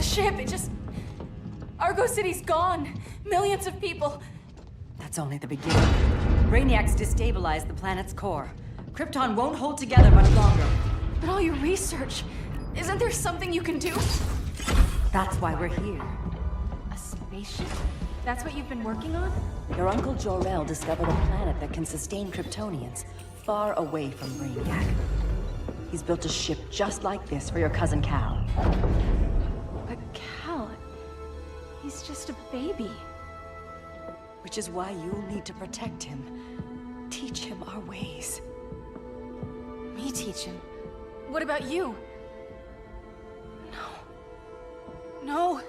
The ship, it just... Argo City's gone. Millions of people. That's only the beginning. Brainiac's destabilized the planet's core. Krypton won't hold together much longer. But all your research, isn't there something you can do? That's why we're here. A spaceship? That's what you've been working on? Your uncle Jor-El discovered a planet that can sustain Kryptonians, far away from Brainiac. He's built a ship just like this for your cousin Cal. But Cal... he's just a baby. Which is why you'll need to protect him. Teach him our ways. Me teach him? What about you? No.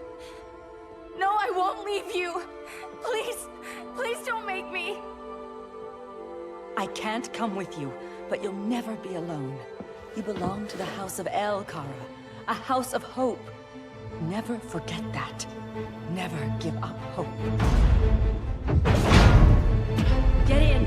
No, I won't leave you. Please, please don't make me. I can't come with you, but you'll never be alone. You belong to the House of El Kara, a house of hope. Never forget that. Never give up hope. Get in!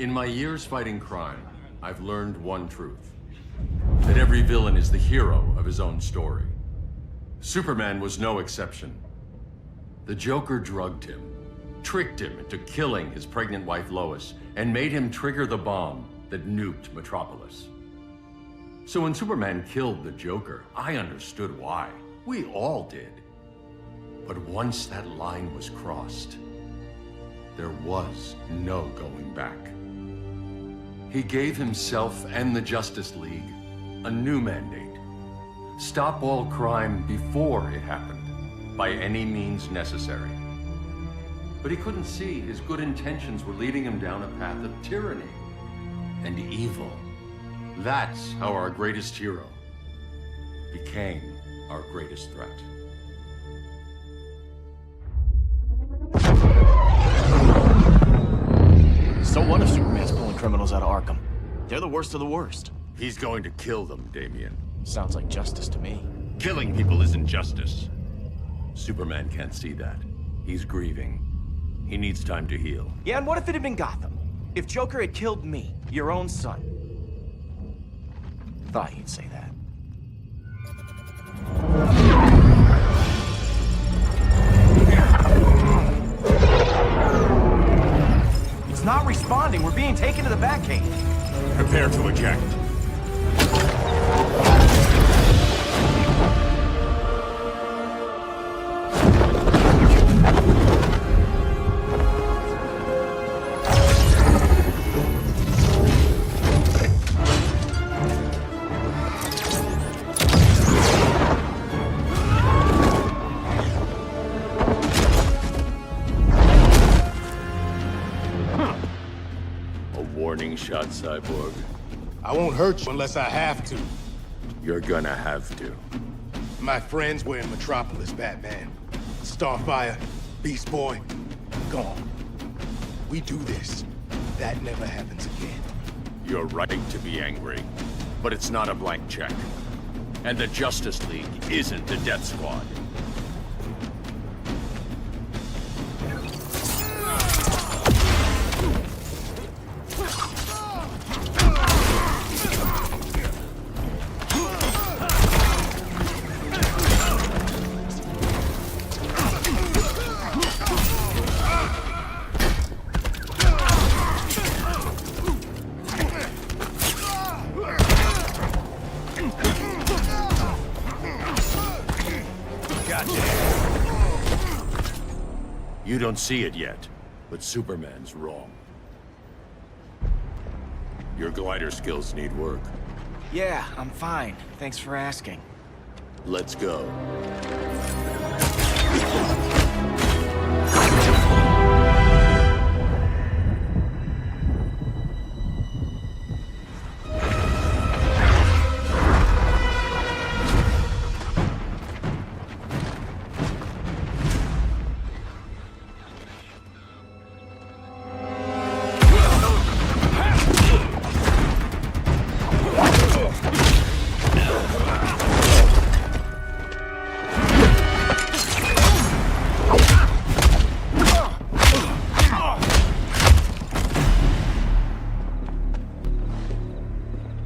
In my years fighting crime, I've learned one truth. That every villain is the hero of his own story. Superman was no exception. The Joker drugged him, tricked him into killing his pregnant wife Lois, and made him trigger the bomb that nuked Metropolis. So when Superman killed the Joker, I understood why. We all did. But once that line was crossed, there was no going back. He gave himself and the Justice League a new mandate. Stop all crime before it happened, by any means necessary. But he couldn't see his good intentions were leading him down a path of tyranny and evil. That's how our greatest hero became our greatest threat. So what if Superman's pulling criminals out of Arkham? They're the worst of the worst. He's going to kill them, Damian. Sounds like justice to me. Killing people isn't justice. Superman can't see that. He's grieving. He needs time to heal. Yeah, and what if it had been Gotham? If Joker had killed me, your own son? Thought you'd say that. It's not responding. We're being taken to the Batcave. Prepare to eject. Warning shot, Cyborg. I won't hurt you unless I have to. You're gonna have to. My friends were in Metropolis, Batman. Starfire, Beast Boy, gone. We do this. That never happens again. You're right to be angry, but it's not a blank check. And the Justice League isn't the Death Squad. You don't see it yet, but Superman's wrong. Your glider skills need work. Yeah, I'm fine. Thanks for asking. Let's go.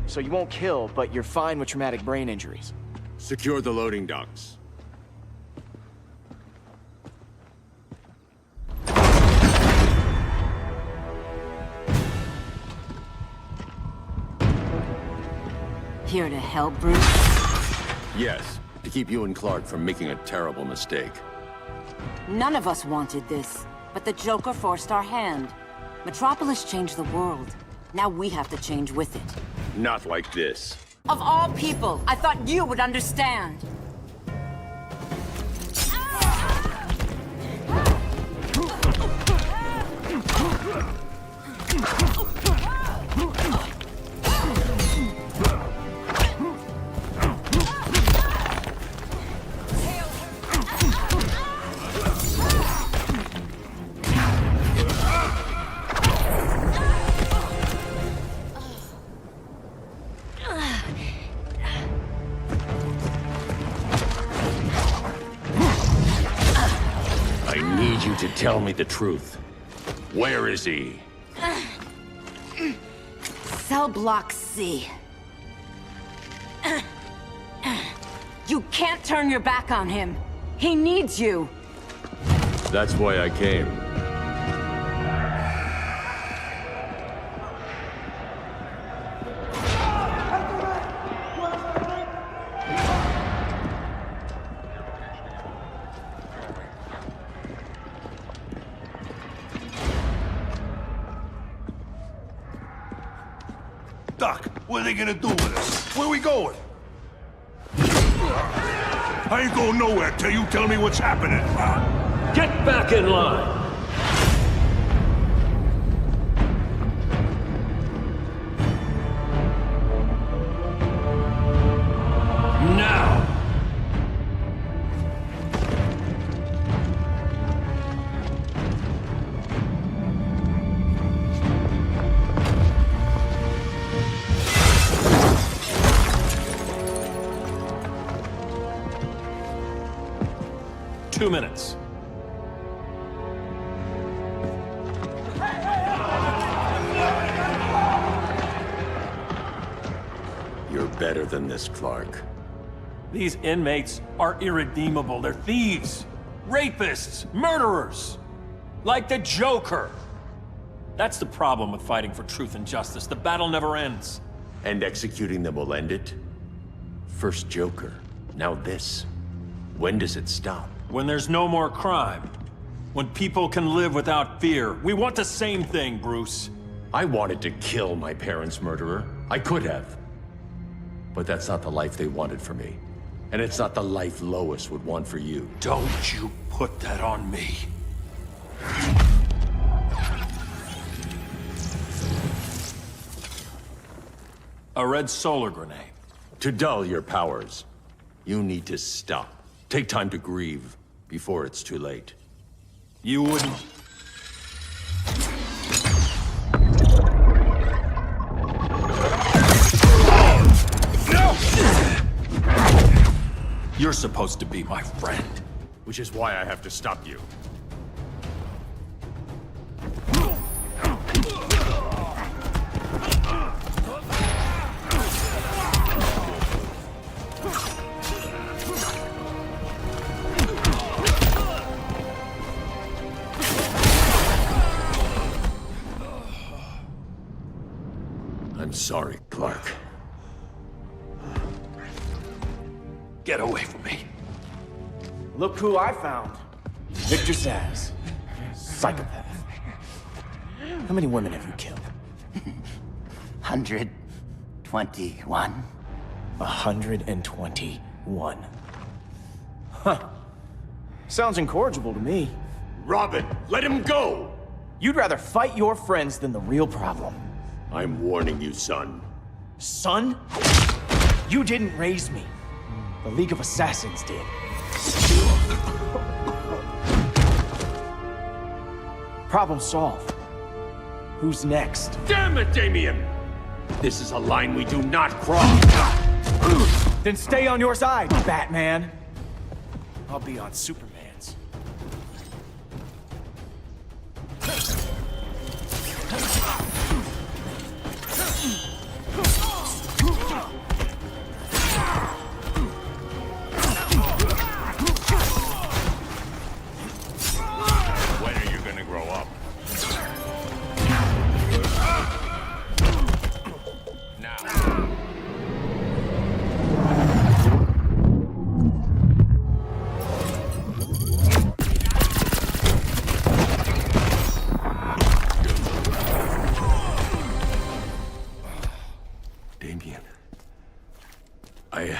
So you won't kill, but you're fine with traumatic brain injuries. Secure the loading docks. Here to help, Bruce? Yes, to keep you and Clark from making a terrible mistake. None of us wanted this, but the Joker forced our hand. Metropolis changed the world. Now we have to change with it. Not like this. Of all people, I thought you would understand. To tell me the truth. Where is he? Cell Block C. You can't turn your back on him. He needs you. That's why I came. Doc, what are they gonna do with us? Where we going? I ain't going nowhere till you tell me what's happening. Get back in line! Now! Two minutes. You're better than this, Clark. These inmates are irredeemable. They're thieves, rapists, murderers. Like the Joker. That's the problem with fighting for truth and justice. The battle never ends. And executing them will end it? First Joker, now this. When does it stop? When there's no more crime. When people can live without fear. We want the same thing, Bruce. I wanted to kill my parents' murderer. I could have. But that's not the life they wanted for me. And it's not the life Lois would want for you. Don't you put that on me. A red solar grenade. To dull your powers, you need to stop. Take time to grieve before it's too late. You wouldn't... You're supposed to be my friend. Which is why I have to stop you. I'm sorry, Clark. Get away from me. Look who I found. Victor Zsasz. psychopath. How many women have you killed? 121. 121. Huh. Sounds incorrigible to me. Robin, let him go! You'd rather fight your friends than the real problem. I'm warning you, son. Son? You didn't raise me. The League of Assassins did. Problem solved. Who's next? Damn it, Damien! This is a line we do not cross. Then stay on your side, Batman. I'll be on Superman's. When are you gonna grow up? Now. Damien. I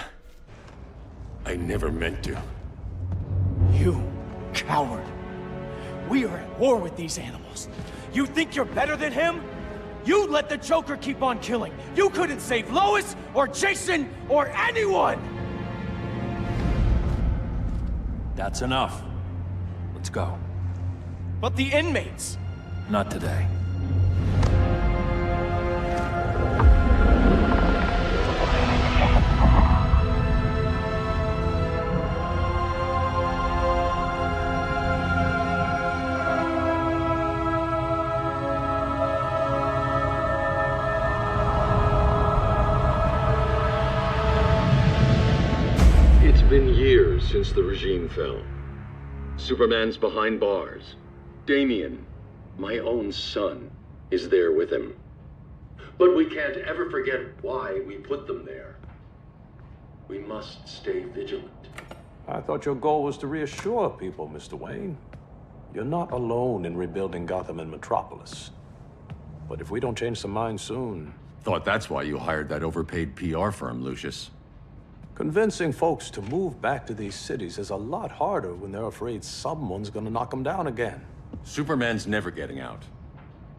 never meant to. You coward. We are at war with these animals. You think you're better than him? You let the Joker keep on killing. You couldn't save Lois, or Jason, or anyone! That's enough. Let's go. But the inmates! Not today. It's been years since the regime fell. Superman's behind bars. Damien, my own son, is there with him. But we can't ever forget why we put them there. We must stay vigilant. I thought your goal was to reassure people, Mr. Wayne. You're not alone in rebuilding Gotham and Metropolis. But if we don't change some minds soon... Thought that's why you hired that overpaid PR firm, Lucius. Convincing folks to move back to these cities is a lot harder when they're afraid someone's gonna knock them down again. Superman's never getting out.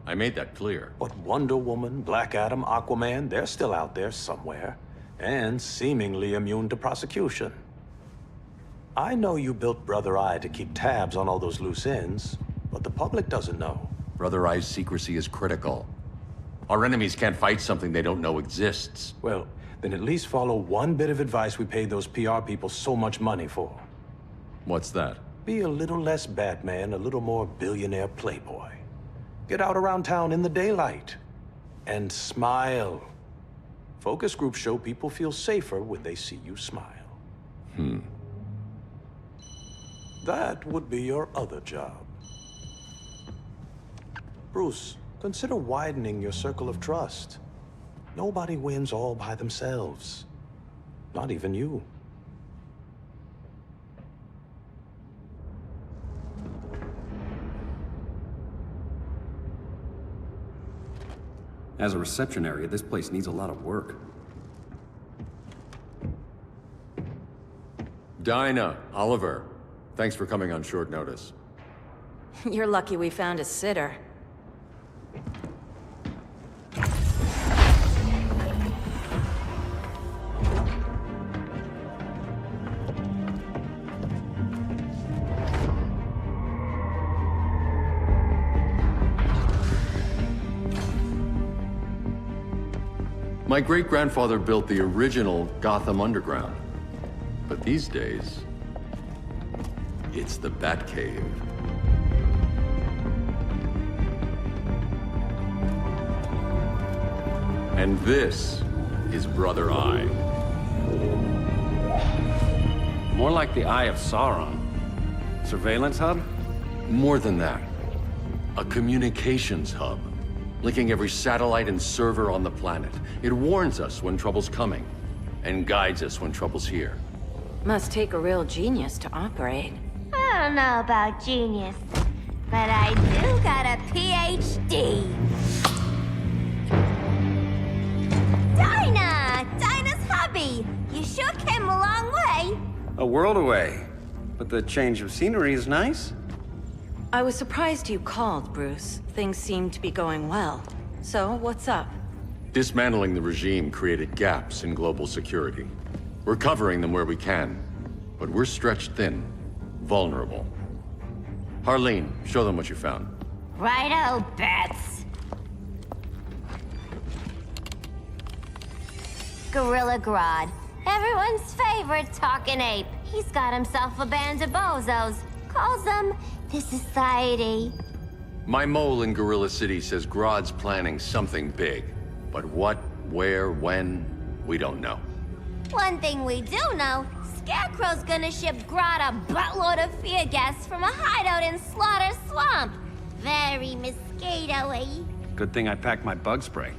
I made that clear. But Wonder Woman, Black Adam, Aquaman, they're still out there somewhere. And seemingly immune to prosecution. I know you built Brother Eye to keep tabs on all those loose ends, but the public doesn't know. Brother Eye's secrecy is critical. Our enemies can't fight something they don't know exists. Well, then at least follow one bit of advice we paid those PR people so much money for. What's that? Be a little less Batman, a little more billionaire playboy. Get out around town in the daylight. And smile. Focus groups show people feel safer when they see you smile. That would be your other job. Bruce, consider widening your circle of trust. Nobody wins all by themselves. Not even you. As a reception area, this place needs a lot of work. Dinah, Oliver, thanks for coming on short notice. You're lucky we found a sitter. My great-grandfather built the original Gotham Underground. But these days, it's the Batcave. And this is Brother Eye. More like the Eye of Sauron. Surveillance hub? More than that. A communications hub, linking every satellite and server on the planet. It warns us when trouble's coming, and guides us when trouble's here. Must take a real genius to operate. I don't know about genius, but I PhD. Dinah's hubby. You sure came a long way. A world away. But the change of scenery is nice. I was surprised you called, Bruce. Things seem to be going well. So, what's up? Dismantling the regime created gaps in global security. We're covering them where we can, but we're stretched thin, vulnerable. Harleen, show them what you found. Righto, Bats. Gorilla Grodd. Everyone's favorite talking ape. He's got himself a band of bozos. Calls them the Society. My mole in Gorilla City says Grodd's planning something big. But what, where, when, we don't know. One thing we do know, Scarecrow's gonna ship Grodd a buttload of fear gas from a hideout in Slaughter Swamp. Very mosquito-y. Good thing I packed my bug spray.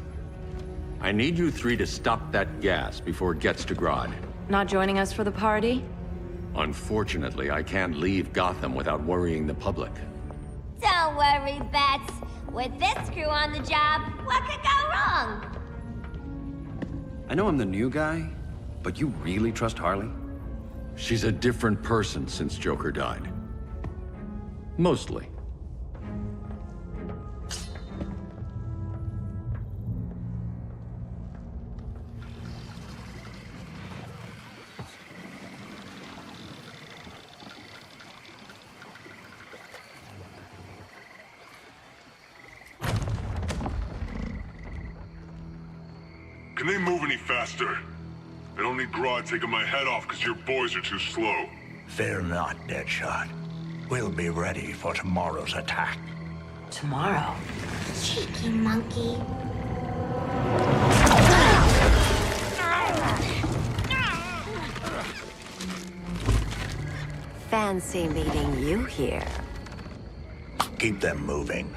I need you three to stop that gas before it gets to Grodd. Not joining us for the party? Unfortunately, I can't leave Gotham without worrying the public. Don't worry, Bats. With this crew on the job, what could go wrong? I know I'm the new guy, but you really trust Harley? She's a different person since Joker died. Mostly. Can they move any faster? I don't need Grodd taking my head off because your boys are too slow. Fear not, Deadshot. We'll be ready for tomorrow's attack. Tomorrow? Cheeky monkey. Fancy meeting you here. Keep them moving.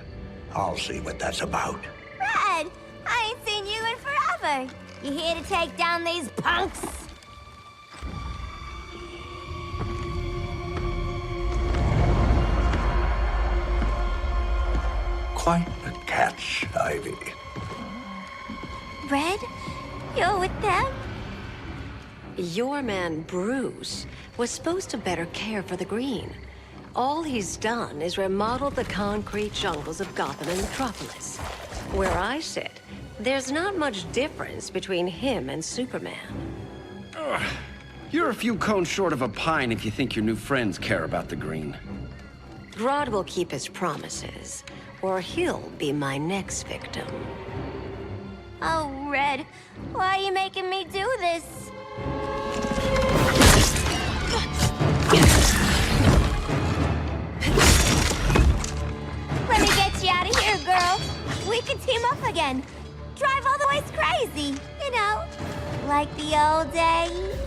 I'll see what that's about. Red, I ain't seen you in forever. You here to take down these punks? Quite a catch, Ivy. Red, you're with them? Your man, Bruce, was supposed to better care for the Green. All he's done is remodel the concrete jungles of Gotham and Metropolis. Where I sit, there's not much difference between him and Superman. Ugh. You're a few cones short of a pine if you think your new friends care about the Green. Grodd will keep his promises, or he'll be my next victim. Oh, Red, why are you making me do this? Let me get you out of here, girl. We could team up again. Drive all the way crazy, you know, like the old days.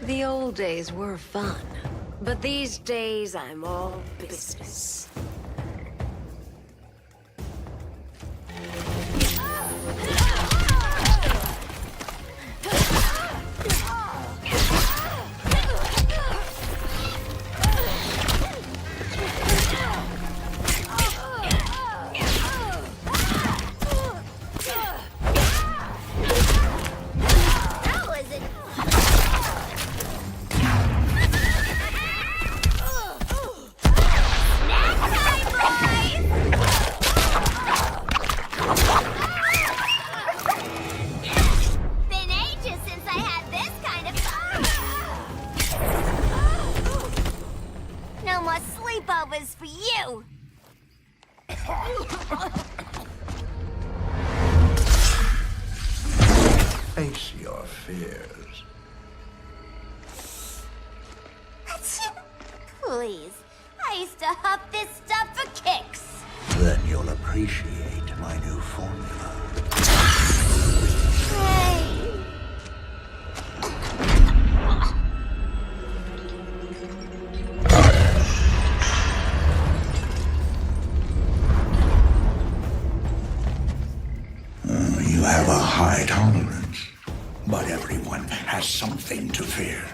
The old days were fun, but these days I'm all business. Sleepovers for you! Face your fears. Please, I used to huff this stuff for kicks. Then you'll appreciate my new formula. Hey. You have a high tolerance, but everyone has something to fear.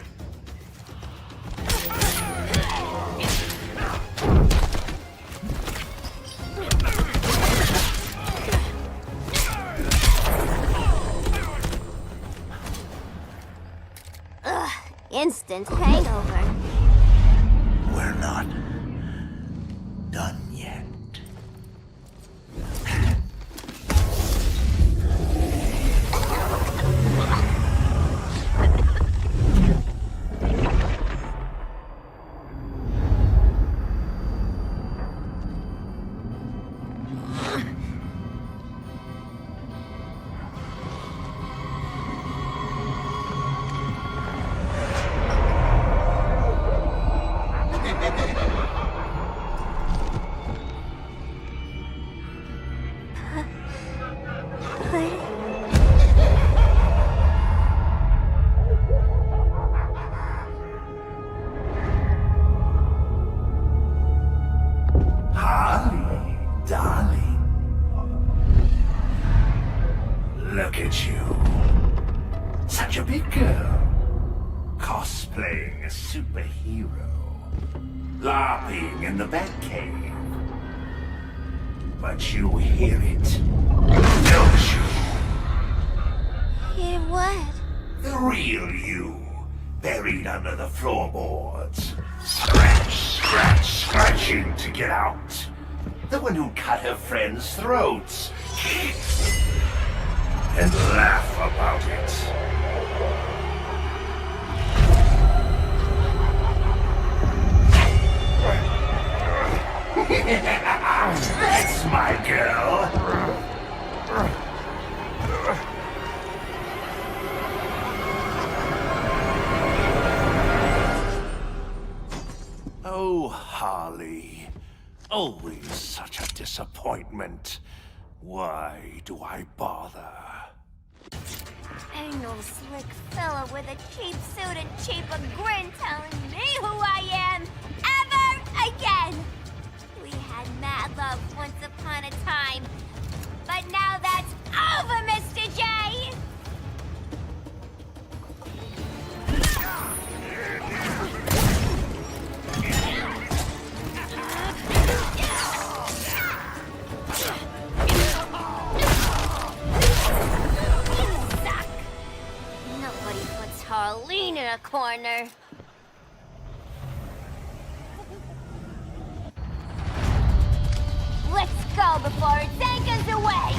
instant hangover. We're not done yet. Harley, darling. Look at you. Such a big girl. Cosplaying a superhero. LARPing in the Batcave. But you hear it, don't you? Hear what? The real you, buried under the floorboards. Scratching to get out. The one who cut her friends' throats. And laugh about it. That's my girl. Oh, Harley. Always such a disappointment. Why do I bother? Ain't no slick fella with a cheap suit and cheaper grin telling me who I am ever again. We had mad love once upon a time, but now that's over, Mr. J. Nobody puts Harley in a corner. Let's go before it anchors away!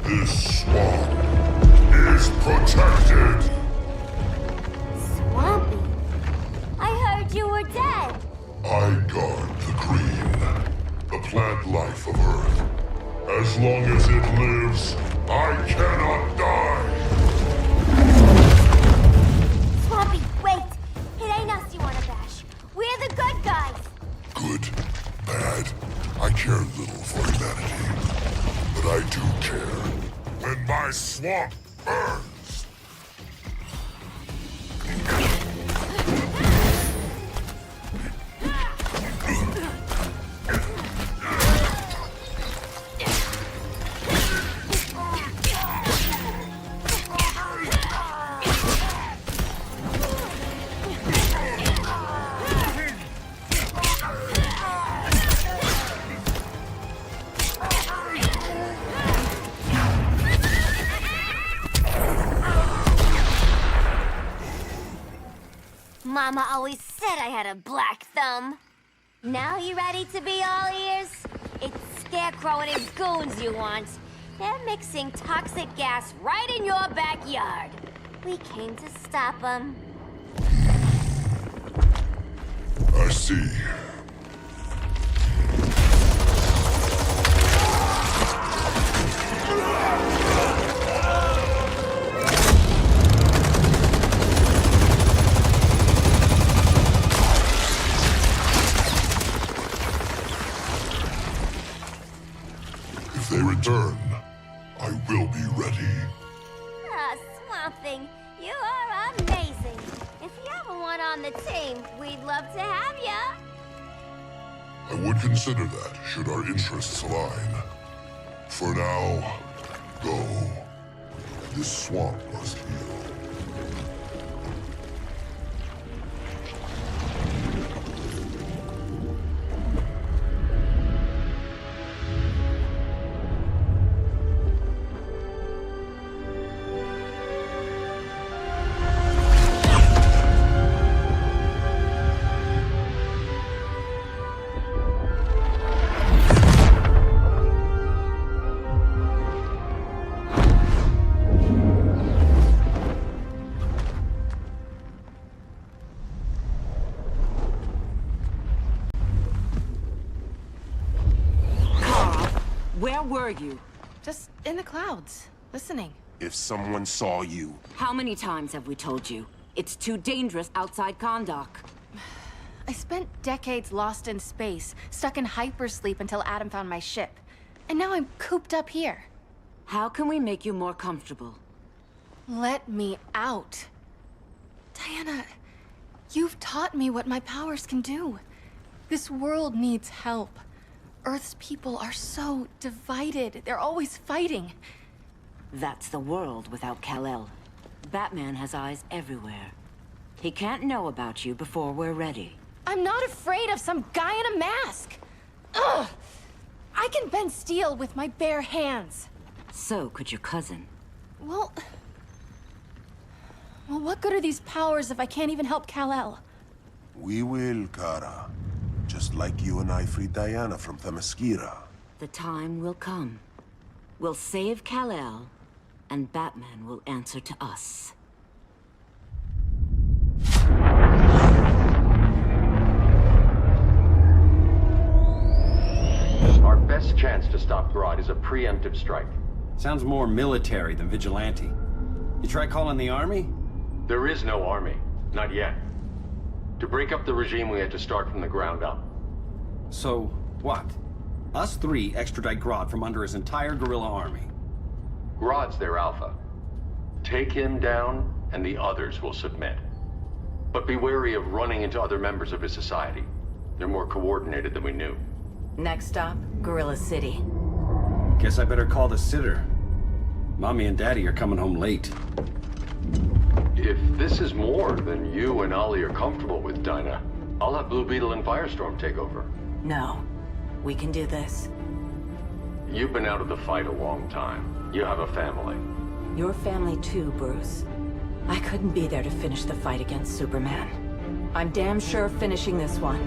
This swamp is protected. Swampy? I heard you were dead. I guard the green, the plant life of Earth. As long as it lives, I cannot die. Swampy, wait! It ain't us you wanna bash. We're the good guys. Good, bad, I care little for humanity. But I do care when my swamp burns. Mama always said I had a black thumb. Now you ready to be all ears? It's Scarecrow and his goons you want. They're mixing toxic gas right in your backyard. We came to stop them. I see. If they return, I will be ready. Ah, Swamp Thing, you are amazing. If you ever want on the team, we'd love to have ya. I would consider that, should our interests align. For now, go. This swamp must heal. Where were you? Just in the clouds, listening. If someone saw you... How many times have we told you? It's too dangerous outside Kahndaq. I spent decades lost in space, stuck in hypersleep until Adam found my ship. And now I'm cooped up here. How can we make you more comfortable? Let me out. Diana, you've taught me what my powers can do. This world needs help. Earth's people are so divided. They're always fighting. That's the world without Kal-El. Batman has eyes everywhere. He can't know about you before we're ready. I'm not afraid of some guy in a mask. Ugh! I can bend steel with my bare hands. So could your cousin. Well, what good are these powers if I can't even help Kal-El? We will, Kara. Just like you and I freed Diana from Themyscira. The time will come. We'll save Kal-El, and Batman will answer to us. Our best chance to stop Grodd is a preemptive strike. Sounds more military than vigilante. You try calling the army? There is no army. Not yet. To break up the regime, we had to start from the ground up. So, what? Us three extradite Grodd from under his entire guerrilla army. Grodd's their alpha. Take him down, and the others will submit. But be wary of running into other members of his society. They're more coordinated than we knew. Next stop, Gorilla City. Guess I better call the sitter. Mommy and Daddy are coming home late. If this is more than you and Ollie are comfortable with, Dinah, I'll have Blue Beetle and Firestorm take over. No. We can do this. You've been out of the fight a long time. You have a family. Your family too, Bruce. I couldn't be there to finish the fight against Superman. I'm damn sure finishing this one.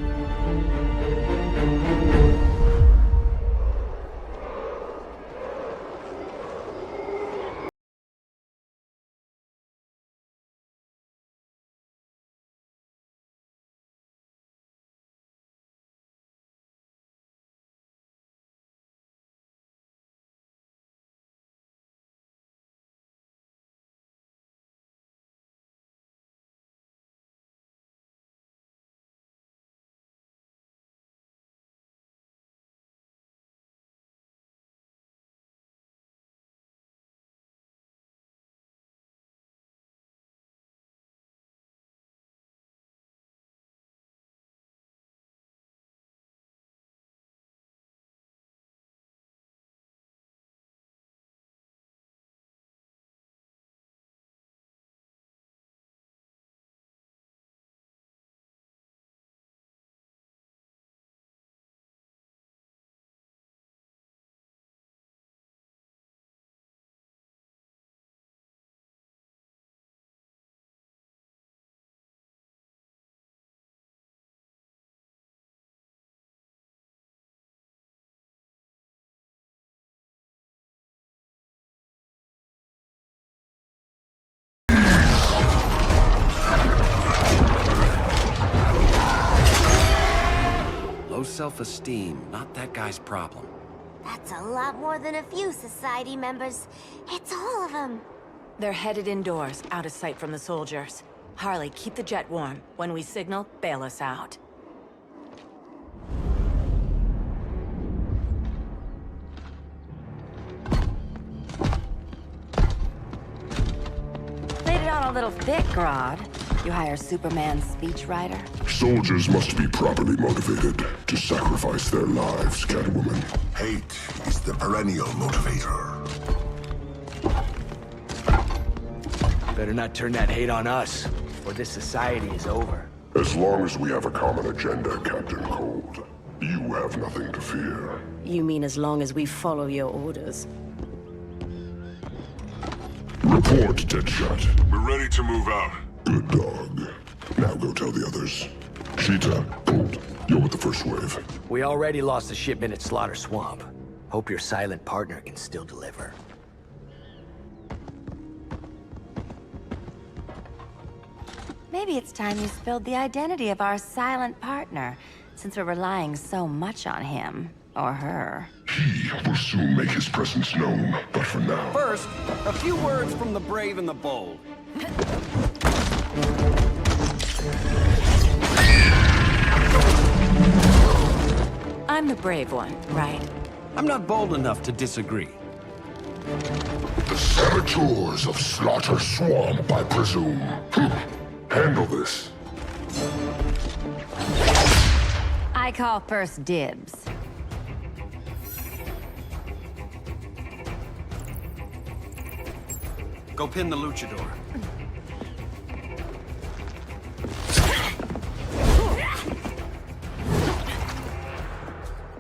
Low self-esteem, not that guy's problem. That's a lot more than a few society members. It's all of them. They're headed indoors, out of sight from the soldiers. Harley, keep the jet warm. When we signal, bail us out. Laid it on a little thick, Grodd. You hire Superman's speechwriter? Soldiers must be properly motivated to sacrifice their lives, Catwoman. Hate is the perennial motivator. Better not turn that hate on us, or this society is over. As long as we have a common agenda, Captain Cold, you have nothing to fear. You mean as long as we follow your orders? Report, Deadshot. We're ready to move out. Good dog. Now go tell the others. Cheetah, Cold, you're with the first wave. We already lost a shipment at Slaughter Swamp. Hope your silent partner can still deliver. Maybe it's time you spilled the identity of our silent partner, since we're relying so much on him. Or her. He will soon make his presence known, but for now... First, a few words from the brave and the bold. I'm the brave one, right? I'm not bold enough to disagree. The saboteurs of Slaughter Swamp, I presume. Handle this. I call first dibs. Go pin the luchador.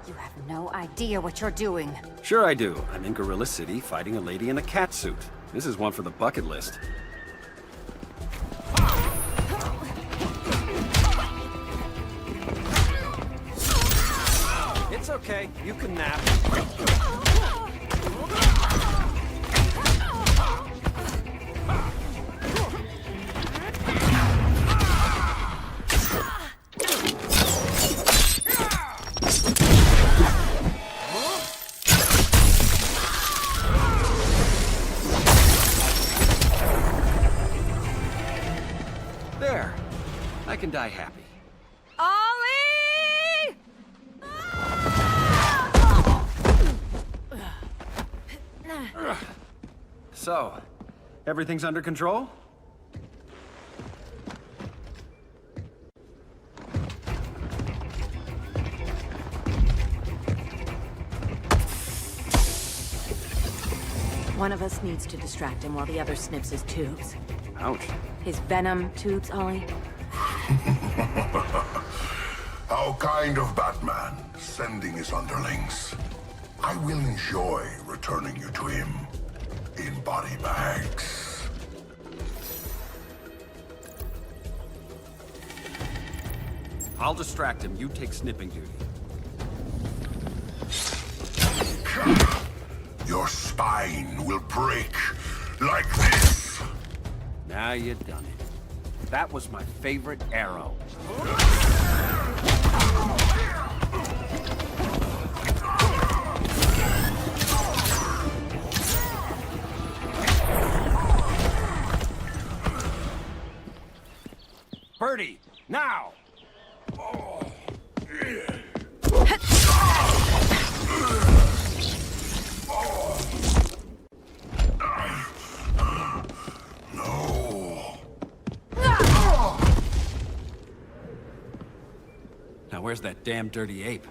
You have no idea what you're doing. Sure I do. I'm in Gorilla City fighting a lady in a cat suit. This is one for the bucket list. It's okay. You can nap. There. I can die happy. Ollie! So, everything's under control? One of us needs to distract him while the other snips his tubes. Ouch. His venom tubes, Ollie. How kind of Batman, sending his underlings. I will enjoy returning you to him in body bags. I'll distract him. You take snipping duty. Your spine will break like this. Now you done it. That was my favorite arrow. Birdie, now! Now where's that damn dirty ape?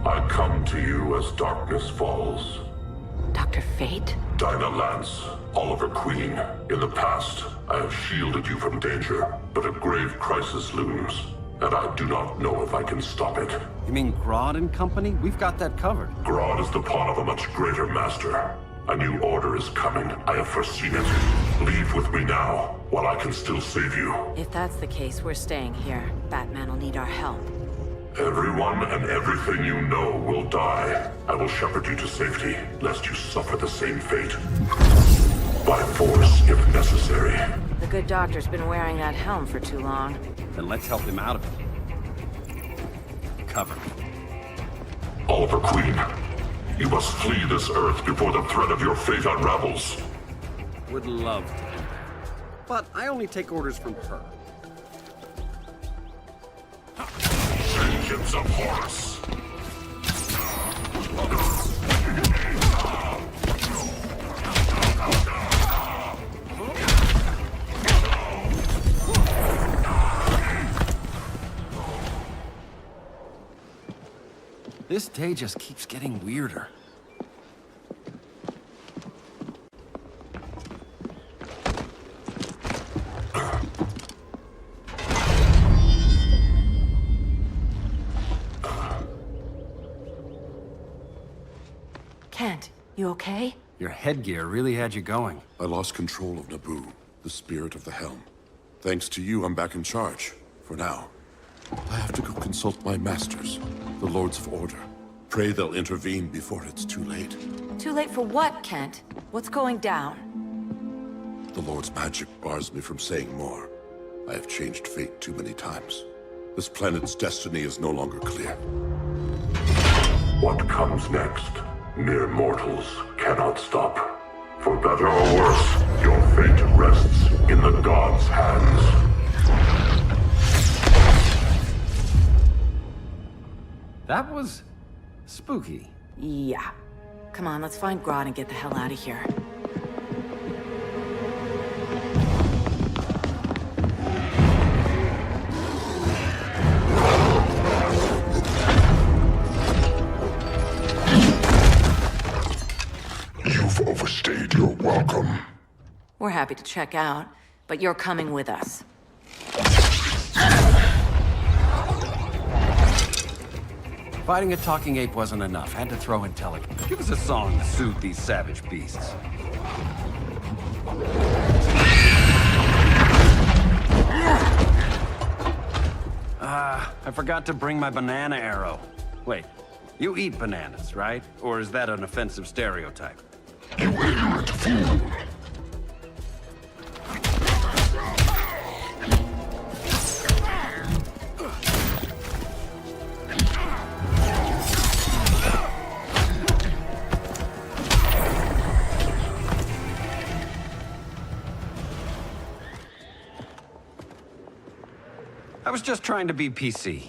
I come to you as darkness falls. Dr. Fate? Dinah Lance, Oliver Queen. In the past, I have shielded you from danger, but a grave crisis looms, and I do not know if I can stop it. You mean Grodd and company? We've got that covered. Grodd is the pawn of a much greater master. A new order is coming. I have foreseen it. Leave with me now, while I can still save you. If that's the case, we're staying here. Batman will need our help. Everyone and everything you know will die. I will shepherd you to safety, lest you suffer the same fate. By force, if necessary. The good doctor's been wearing that helm for too long. Then let's help him out of it. Cover me. Oliver Queen, you must flee this Earth before the threat of your fate unravels. Would love to. But I only take orders from her. Take vengeance of Horus. This day just keeps getting weirder. Kent, you okay? Your headgear really had you going. I lost control of Naboo, the spirit of the helm. Thanks to you, I'm back in charge. For now. I have to go consult my masters, the Lords of Order. Pray they'll intervene before it's too late. Too late for what, Kent? What's going down? The Lord's magic bars me from saying more. I have changed fate too many times. This planet's destiny is no longer clear. What comes next, mere mortals cannot stop. For better or worse, your fate rests in the gods' hands. That was spooky. Yeah. Come on, let's find Grodd and get the hell out of here. You've overstayed your welcome. We're happy to check out, but you're coming with us. Fighting a talking ape wasn't enough. Had to throw in telekinesis. Give us a song to soothe these savage beasts. I forgot to bring my banana arrow. Wait, you eat bananas, right? Or is that an offensive stereotype? You ignorant fool! I was just trying to be PC.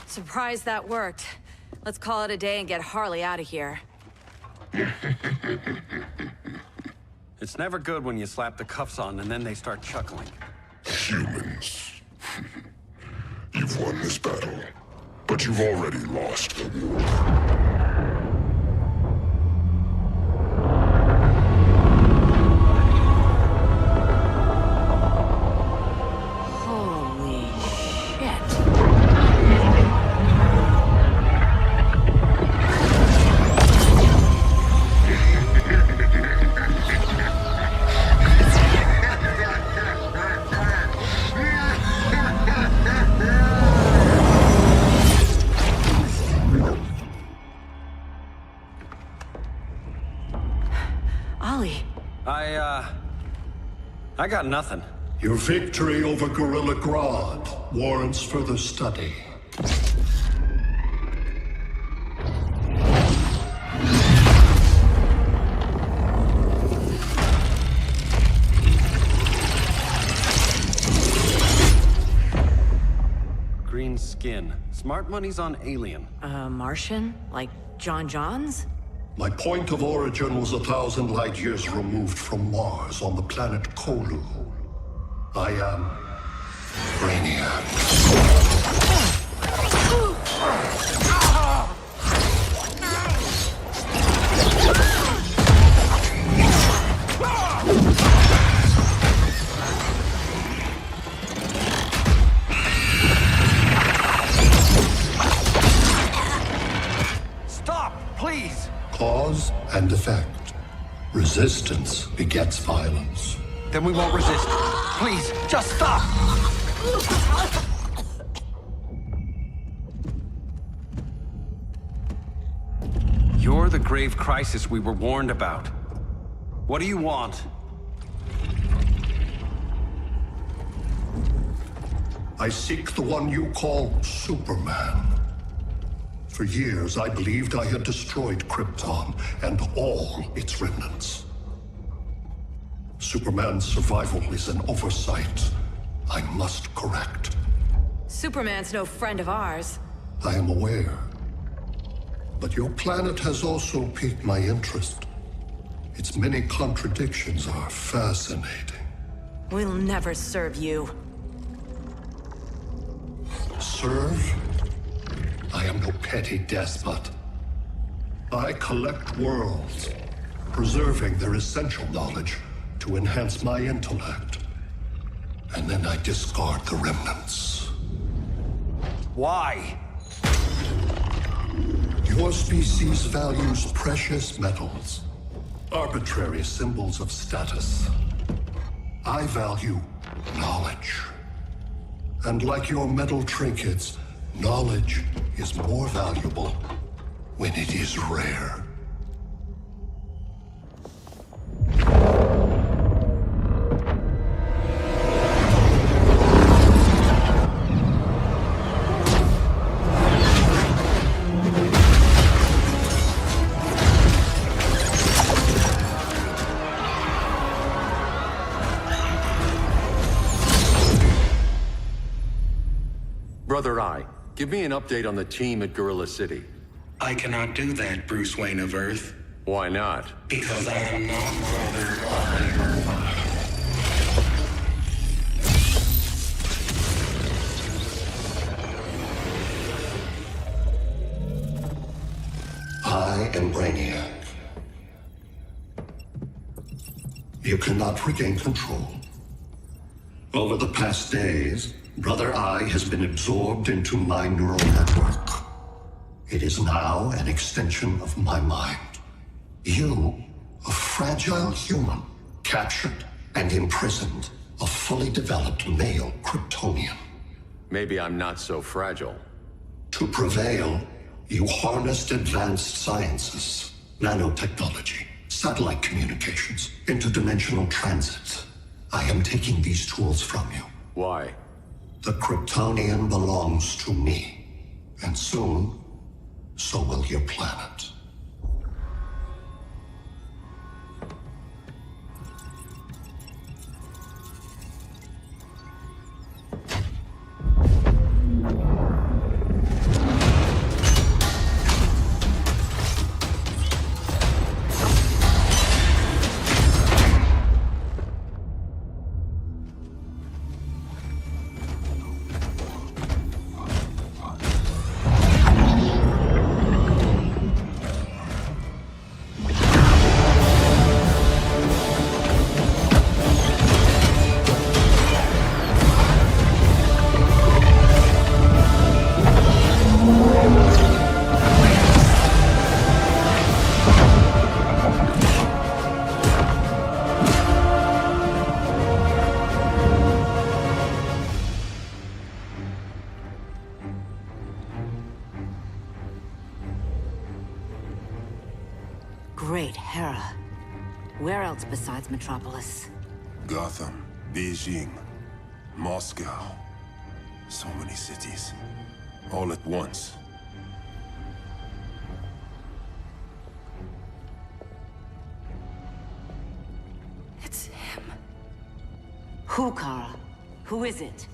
Surprised that worked. Let's call it a day and get Harley out of here. It's never good when you slap the cuffs on and then they start chuckling. Humans. You've won this battle, but you've already lost the war. I got nothing. Your victory over Gorilla Grodd warrants further study. Green skin. Smart money's on alien. Martian? Like John Johns? My point of origin was 1,000 light years removed from Mars on the planet Kolu. I am Brainiac. Stop, please! Cause and effect. Resistance begets violence. Then we won't resist. Please, just stop! the grave crisis we were warned about. What do you want? I seek the one you call Superman. For years, I believed I had destroyed Krypton and all its remnants. Superman's survival is an oversight I must correct. Superman's no friend of ours. I am aware. But your planet has also piqued my interest. Its many contradictions are fascinating. We'll never serve you. Serve? I am no petty despot. I collect worlds, preserving their essential knowledge to enhance my intellect. And then I discard the remnants. Why? Your species values precious metals, arbitrary symbols of status. I value knowledge. And like your metal trinkets, knowledge is more valuable when it is rare. Brother Eye, give me an update on the team at Gorilla City. I cannot do that, Bruce Wayne of Earth. Why not? Because I am not Brother Eye. I am Brainiac. You cannot regain control. Over the past days, Brother Eye has been absorbed into my neural network. It is now an extension of my mind. You, a fragile human, captured and imprisoned a fully developed male Kryptonian. Maybe I'm not so fragile. To prevail, you harnessed advanced sciences, nanotechnology, satellite communications, interdimensional transit. I am taking these tools from you. Why? The Kryptonian belongs to me. And soon, so will your planet. Great Hera. Where else besides Metropolis? Gotham, Beijing, Moscow. So many cities. All at once. It's him. Who, Kara? Who is it?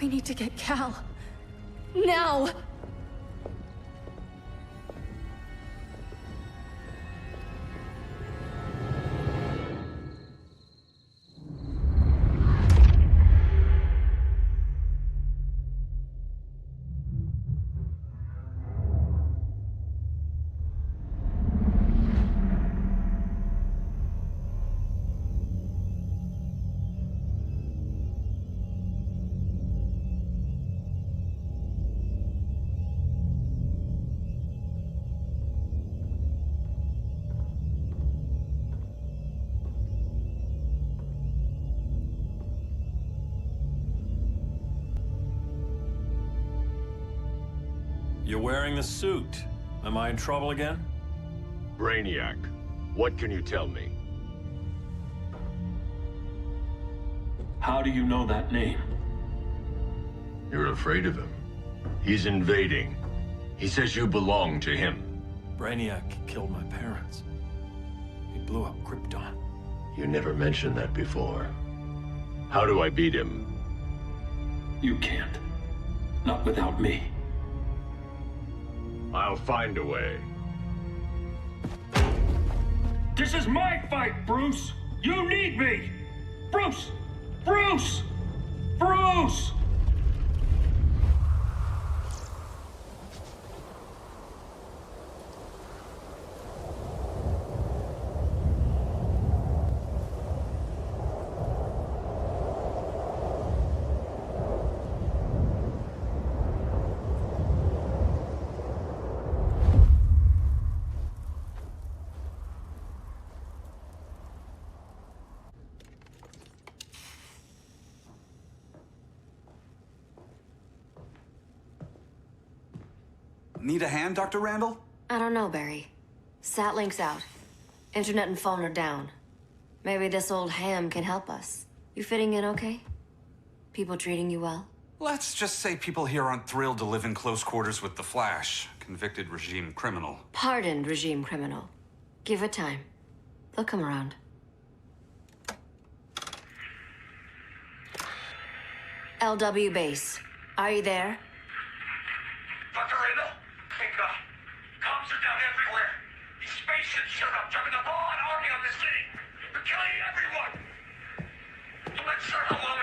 We need to get Cal. Now! You're wearing the suit. Am I in trouble again? Brainiac, what can you tell me? How do you know that name? You're afraid of him. He's invading. He says you belong to him. Brainiac killed my parents. He blew up Krypton. You never mentioned that before. How do I beat him? You can't. Not without me. I'll find a way. This is my fight, Bruce! You need me! Bruce! Bruce! Bruce! Need a hand, Dr. Randall? I don't know, Barry. Satlink's out. Internet and phone are down. Maybe this old ham can help us. You fitting in okay? People treating you well? Let's just say people here aren't thrilled to live in close quarters with the Flash, convicted regime criminal. Pardoned regime criminal. Give it time. They'll come around. LW base. Are you there? Dr. Randall? Cops are down everywhere. These spaceships showed up, driving the ball and army on this city. They're killing everyone. I'm not sure how long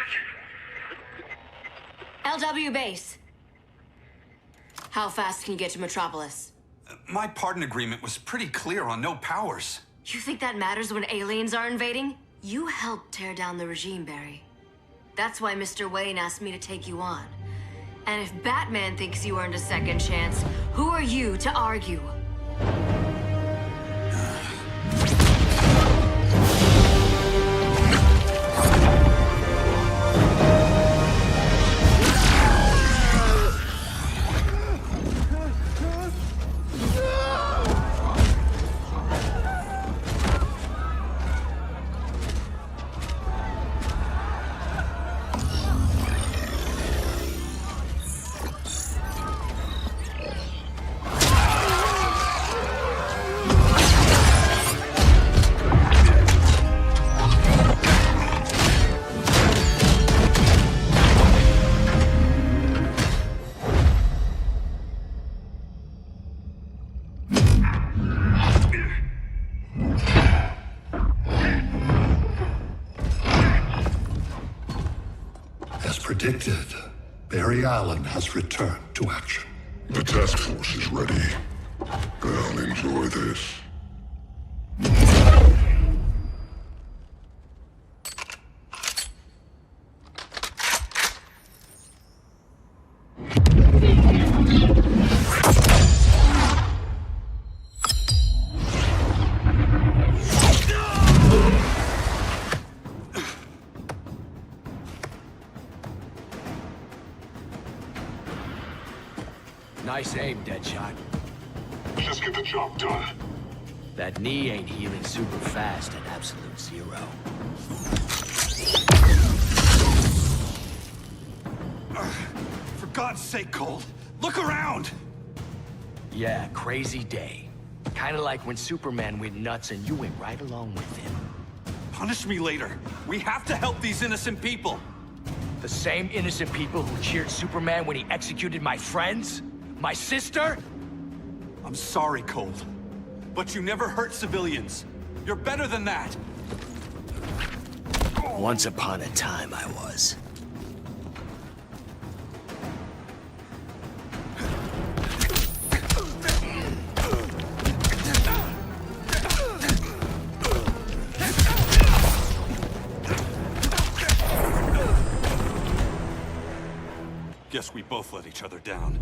we can... LW base. How fast can you get to Metropolis? My pardon agreement was pretty clear on no powers. You think that matters when aliens are invading? You helped tear down the regime, Barry. That's why Mr. Wayne asked me to take you on. And if Batman thinks you earned a second chance, who are you to argue? Predicted, Barry Allen has returned to action. The task force is ready. I'll enjoy this. Nice aim, Deadshot. Just get the job done. That knee ain't healing super fast at absolute zero. For God's sake, Cole, look around! Yeah, crazy day. Kinda like when Superman went nuts and you went right along with him. Punish me later. We have to help these innocent people. The same innocent people who cheered Superman when he executed my friends? My sister? I'm sorry, Cole, but you never hurt civilians. You're better than that. Once upon a time, I was. Guess we both let each other down.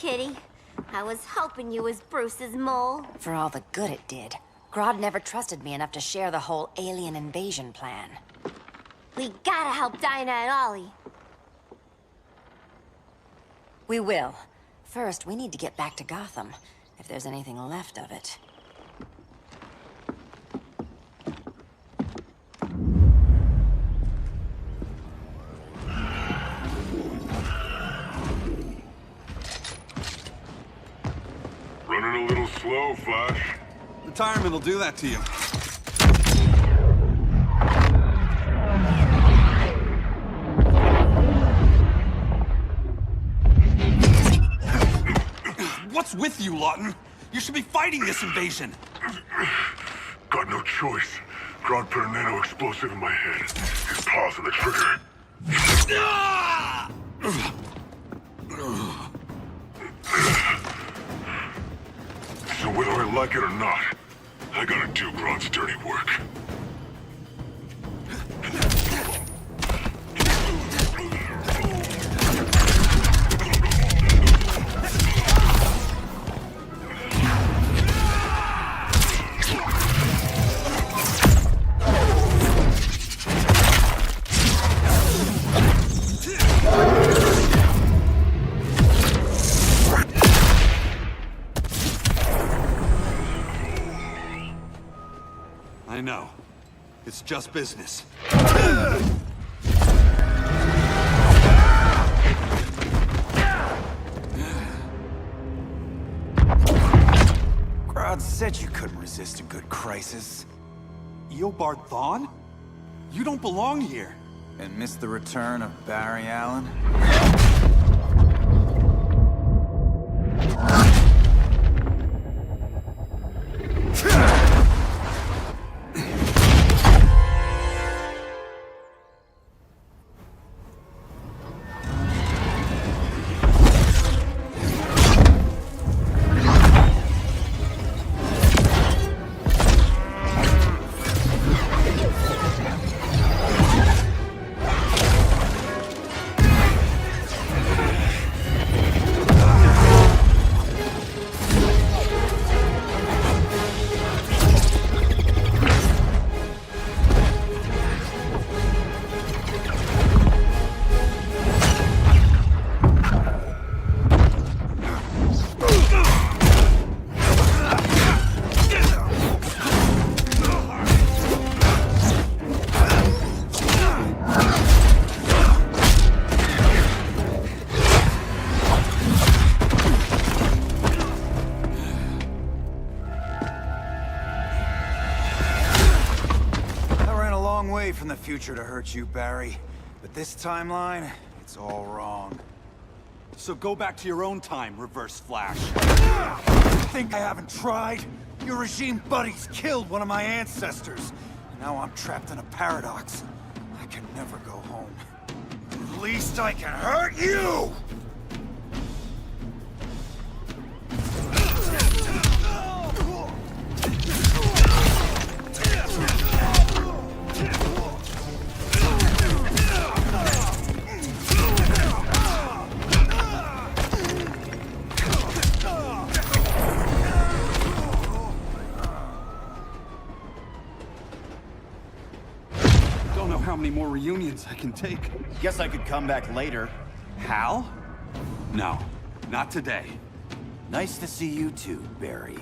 kitty. I was hoping you was Bruce's mole. For all the good it did, Grodd never trusted me enough to share the whole alien invasion plan. We gotta help Dinah and Ollie. We will. First, we need to get back to Gotham, if there's anything left of it. Running a little slow, Flash. Retirement will do that to you. What's with you, Lawton? You should be fighting this invasion. Got no choice. Grodd put a nano explosive in my head. His paws on the trigger. So whether I like it or not, I gotta do Grodd's dirty work. I know. It's just business. Grodd said you couldn't resist a good crisis. Eobard Thawne? You don't belong here. And miss the return of Barry Allen? From the future to hurt you, Barry. But this timeline, it's all wrong. So go back to your own time, Reverse Flash. Think I haven't tried? Your regime buddies killed one of my ancestors. And now I'm trapped in a paradox. I can never go home. At least I can hurt you! How many more reunions I can take? Guess I could come back later. Hal? No, not today. Nice to see you too, Barry.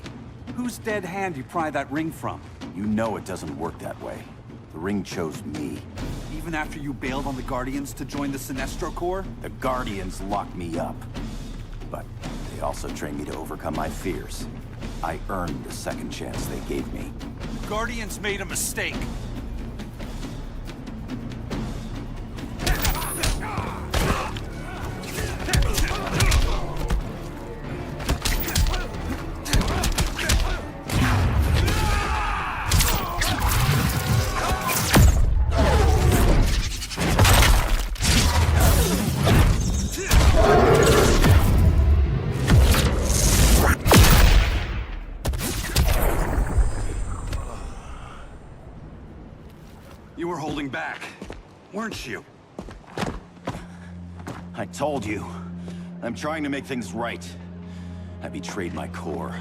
Whose dead hand you pry that ring from? You know it doesn't work that way. The ring chose me. Even after you bailed on the Guardians to join the Sinestro Corps? The Guardians locked me up. But they also trained me to overcome my fears. I earned the second chance they gave me. Guardians made a mistake. You were holding back, weren't you? I told you. I'm trying to make things right. I betrayed my core,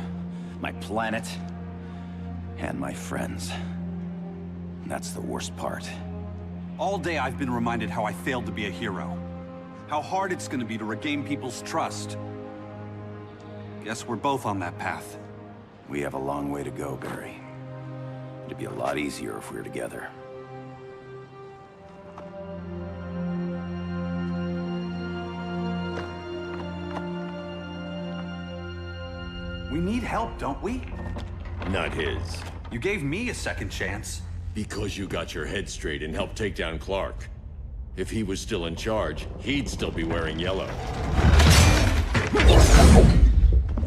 my planet, and my friends. And that's the worst part. All day I've been reminded how I failed to be a hero. How hard it's gonna be to regain people's trust. Guess we're both on that path. We have a long way to go, Barry. It'd be a lot easier if we were together. We need help, don't we? Not his. You gave me a second chance. Because you got your head straight and helped take down Clark. If he was still in charge, he'd still be wearing yellow.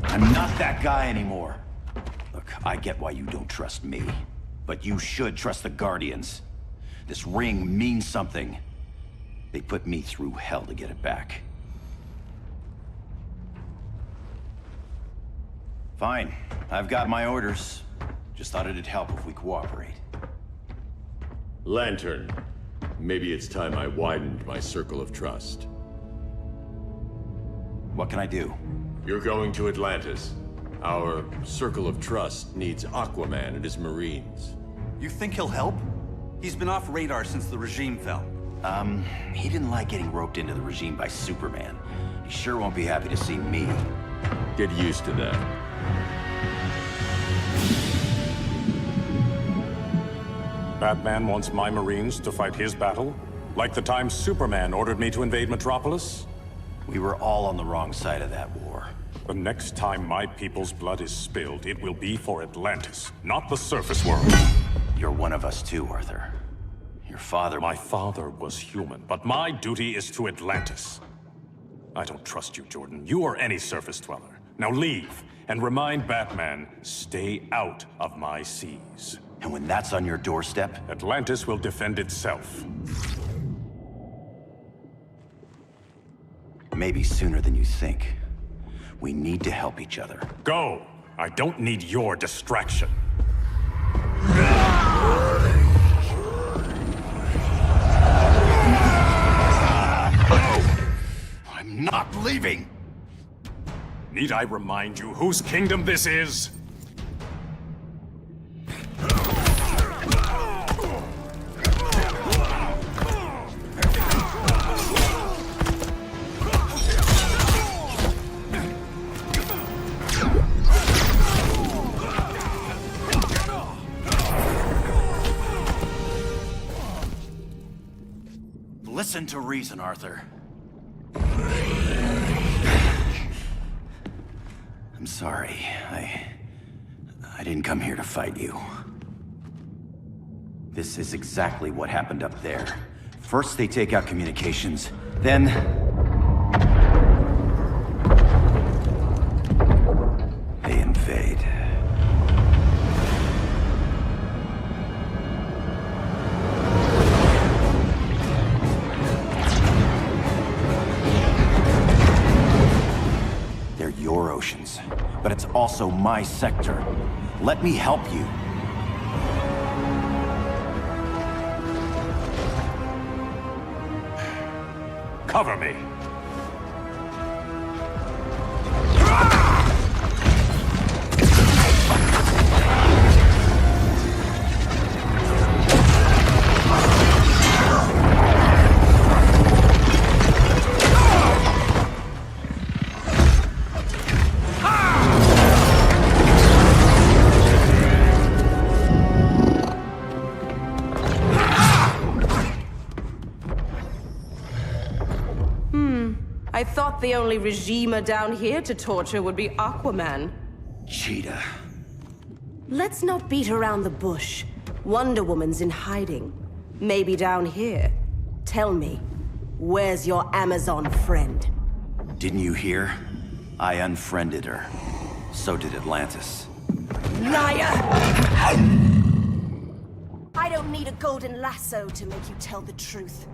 I'm not that guy anymore. Look, I get why you don't trust me. But you should trust the Guardians. This ring means something. They put me through hell to get it back. Fine. I've got my orders. Just thought it'd help if we cooperate. Lantern. Maybe it's time I widened my circle of trust. What can I do? You're going to Atlantis. Our circle of trust needs Aquaman and his Marines. You think he'll help? He's been off radar since the regime fell. He didn't like getting roped into the regime by Superman. He sure won't be happy to see me. Get used to that. Batman wants my Marines to fight his battle? Like the time Superman ordered me to invade Metropolis? We were all on the wrong side of that war. The next time my people's blood is spilled, it will be for Atlantis, not the surface world. You're one of us too, Arthur. Your father... My father was human, but my duty is to Atlantis. I don't trust you, Jordan. You or any surface dweller. Now leave, and remind Batman, stay out of my seas. And when that's on your doorstep? Atlantis will defend itself. Maybe sooner than you think. We need to help each other. Go! I don't need your distraction. I'm not leaving! Need I remind you whose kingdom this is? Listen to reason, Arthur. I'm sorry. I didn't come here to fight you. This is exactly what happened up there. First they take out communications, then... they invade. They're your oceans, but it's also my sector. Let me help you. Cover me. I thought the only regimer down here to torture would be Aquaman. Cheetah. Let's not beat around the bush. Wonder Woman's in hiding. Maybe down here. Tell me, where's your Amazon friend? Didn't you hear? I unfriended her. So did Atlantis. Liar! I don't need a golden lasso to make you tell the truth.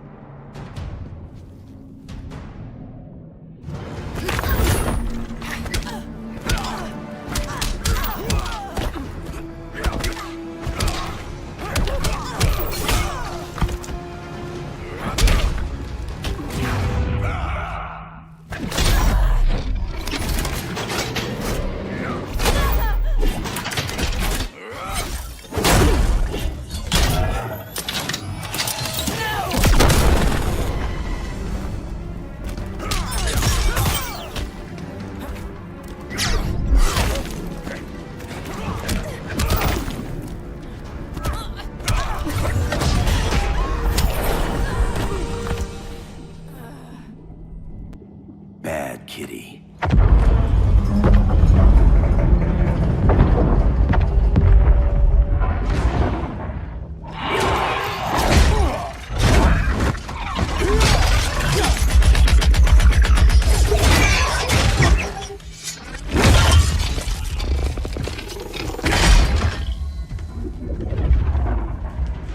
bad, kitty.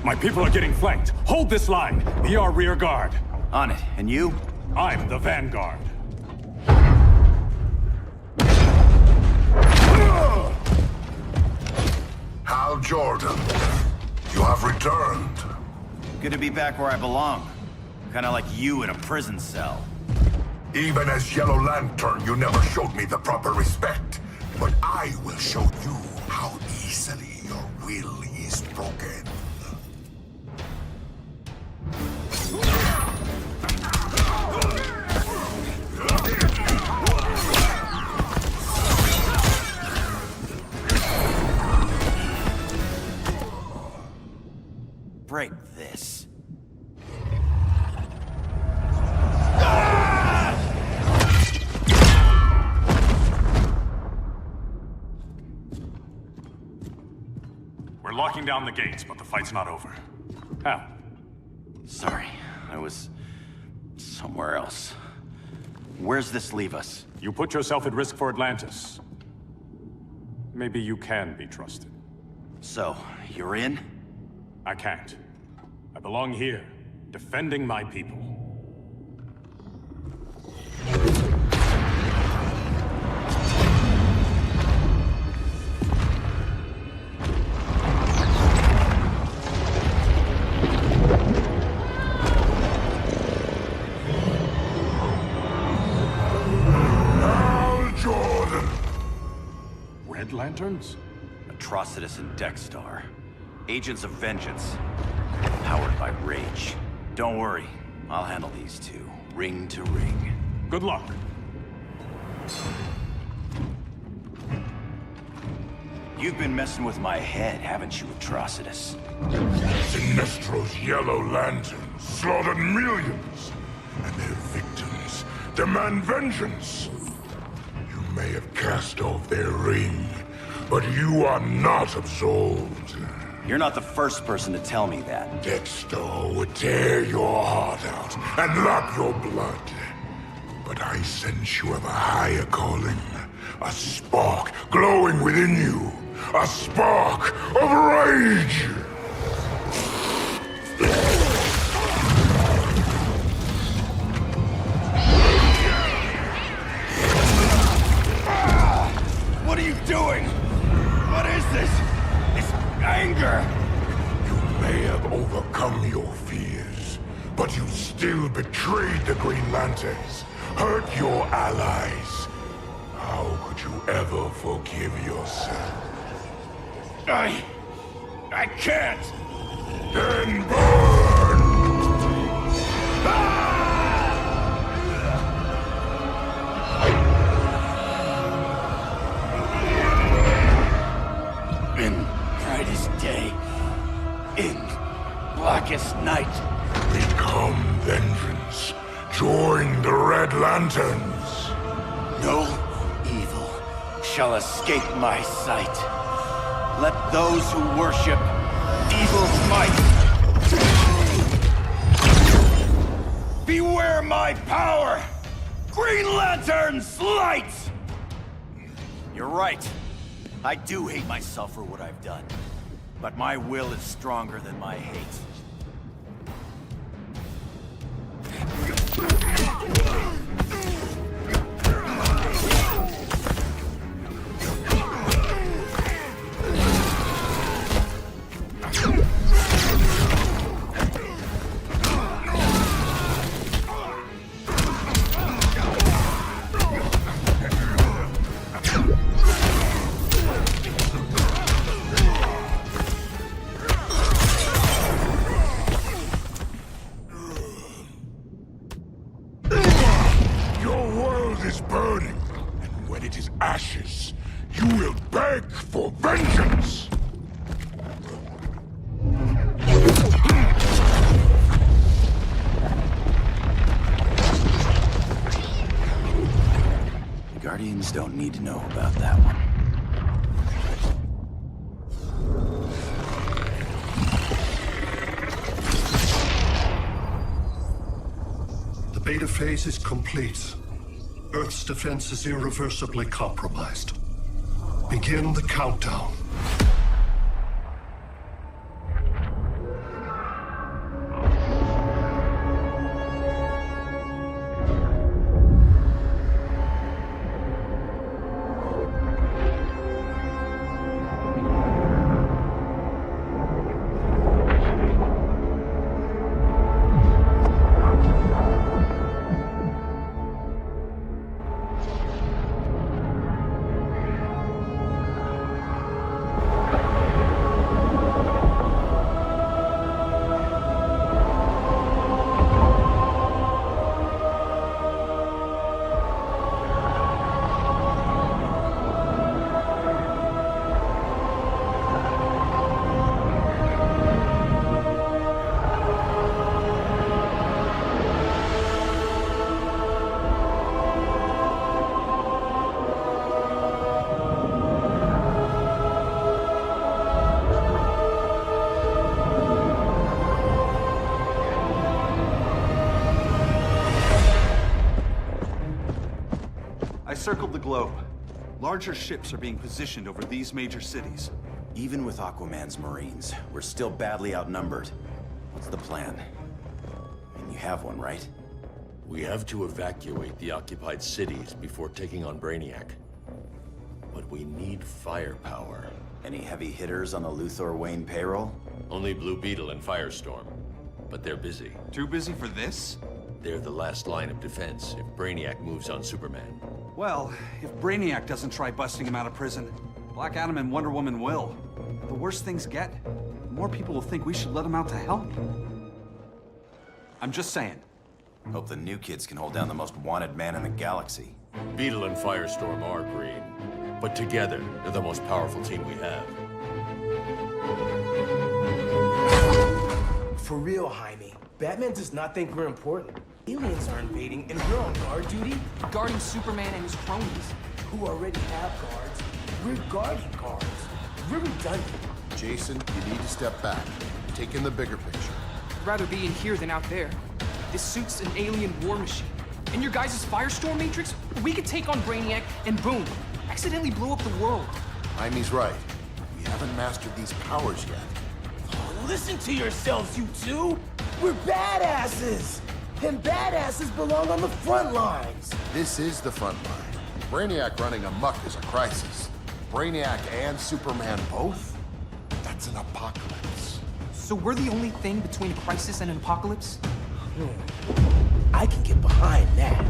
My people are getting flanked. Hold this line. Be our rear guard. On it. And you? I'm the vanguard. Hal Jordan, you have returned. Good to be back where I belong. Kinda like you in a prison cell. Even as Yellow Lantern, you never showed me the proper respect. But I will show you how easily your will is broken. Break this. We're locking down the gates, but the fight's not over. Hal. Sorry, I was somewhere else. Where's this leave us? You put yourself at risk for Atlantis. Maybe you can be trusted. So, you're in? I can't. I belong here, defending my people. Hal Jordan! Red Lanterns? Atrocitus and Dexstar. Agents of Vengeance. Powered by rage. Don't worry, I'll handle these two, ring to ring. Good luck. You've been messing with my head, haven't you, Atrocitus? Sinestro's Yellow Lanterns slaughtered millions, and their victims demand vengeance. You may have cast off their ring, but you are not absolved. You're not the first person to tell me that. Dexter would tear your heart out and lap your blood. But I sense you have a higher calling. A spark glowing within you. A spark of rage! What are you doing? What is this? This anger! You may have overcome your fears, but you still betrayed the Green Lanterns, hurt your allies. How could you ever forgive yourself? I can't! Then burn! In brightest day, in blackest night. Become vengeance. Join the Red Lanterns. No evil shall escape my sight. Let those who worship evil's might beware my power! Green Lantern's light! You're right. I do hate myself for what I've done. But my will is stronger than my hate. Is burning, and when it is ashes, you will beg for vengeance! Guardians don't need to know about that one. The beta phase is complete. Earth's defense is irreversibly compromised. Begin the countdown. Circled the globe. Larger ships are being positioned over these major cities. Even with Aquaman's Marines, we're still badly outnumbered. What's the plan? And you have one, right? We have to evacuate the occupied cities before taking on Brainiac. But we need firepower. Any heavy hitters on the Luthor Wayne payroll? Only Blue Beetle and Firestorm. But they're busy. Too busy for this? They're the last line of defense if Brainiac moves on Superman. Well, if Brainiac doesn't try busting him out of prison, Black Adam and Wonder Woman will. The worse things get, the more people will think we should let him out to help. I'm just saying. Hope the new kids can hold down the most wanted man in the galaxy. Beetle and Firestorm are green, but together, they're the most powerful team we have. For real, Jaime, Batman does not think we're important. Aliens are invading, and we're on guard duty? Guarding Superman and his cronies. Who already have guards. We're guarding guards. We're redundant. Jason, you need to step back. Take in the bigger picture. I'd rather be in here than out there. This suit's an alien war machine. And your guys' Firestorm Matrix, we could take on Brainiac and boom, accidentally blow up the world. Jaime's right. We haven't mastered these powers yet. Oh, listen to yourselves, you two! We're badasses! And badasses belong on the front lines! This is the front line. Brainiac running amok is a crisis. Brainiac and Superman both? That's an apocalypse. So we're the only thing between a crisis and an apocalypse? I can get behind that.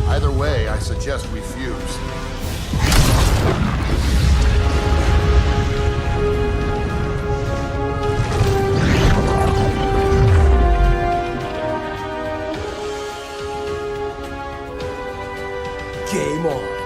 Either way, I suggest we fuse. Game on.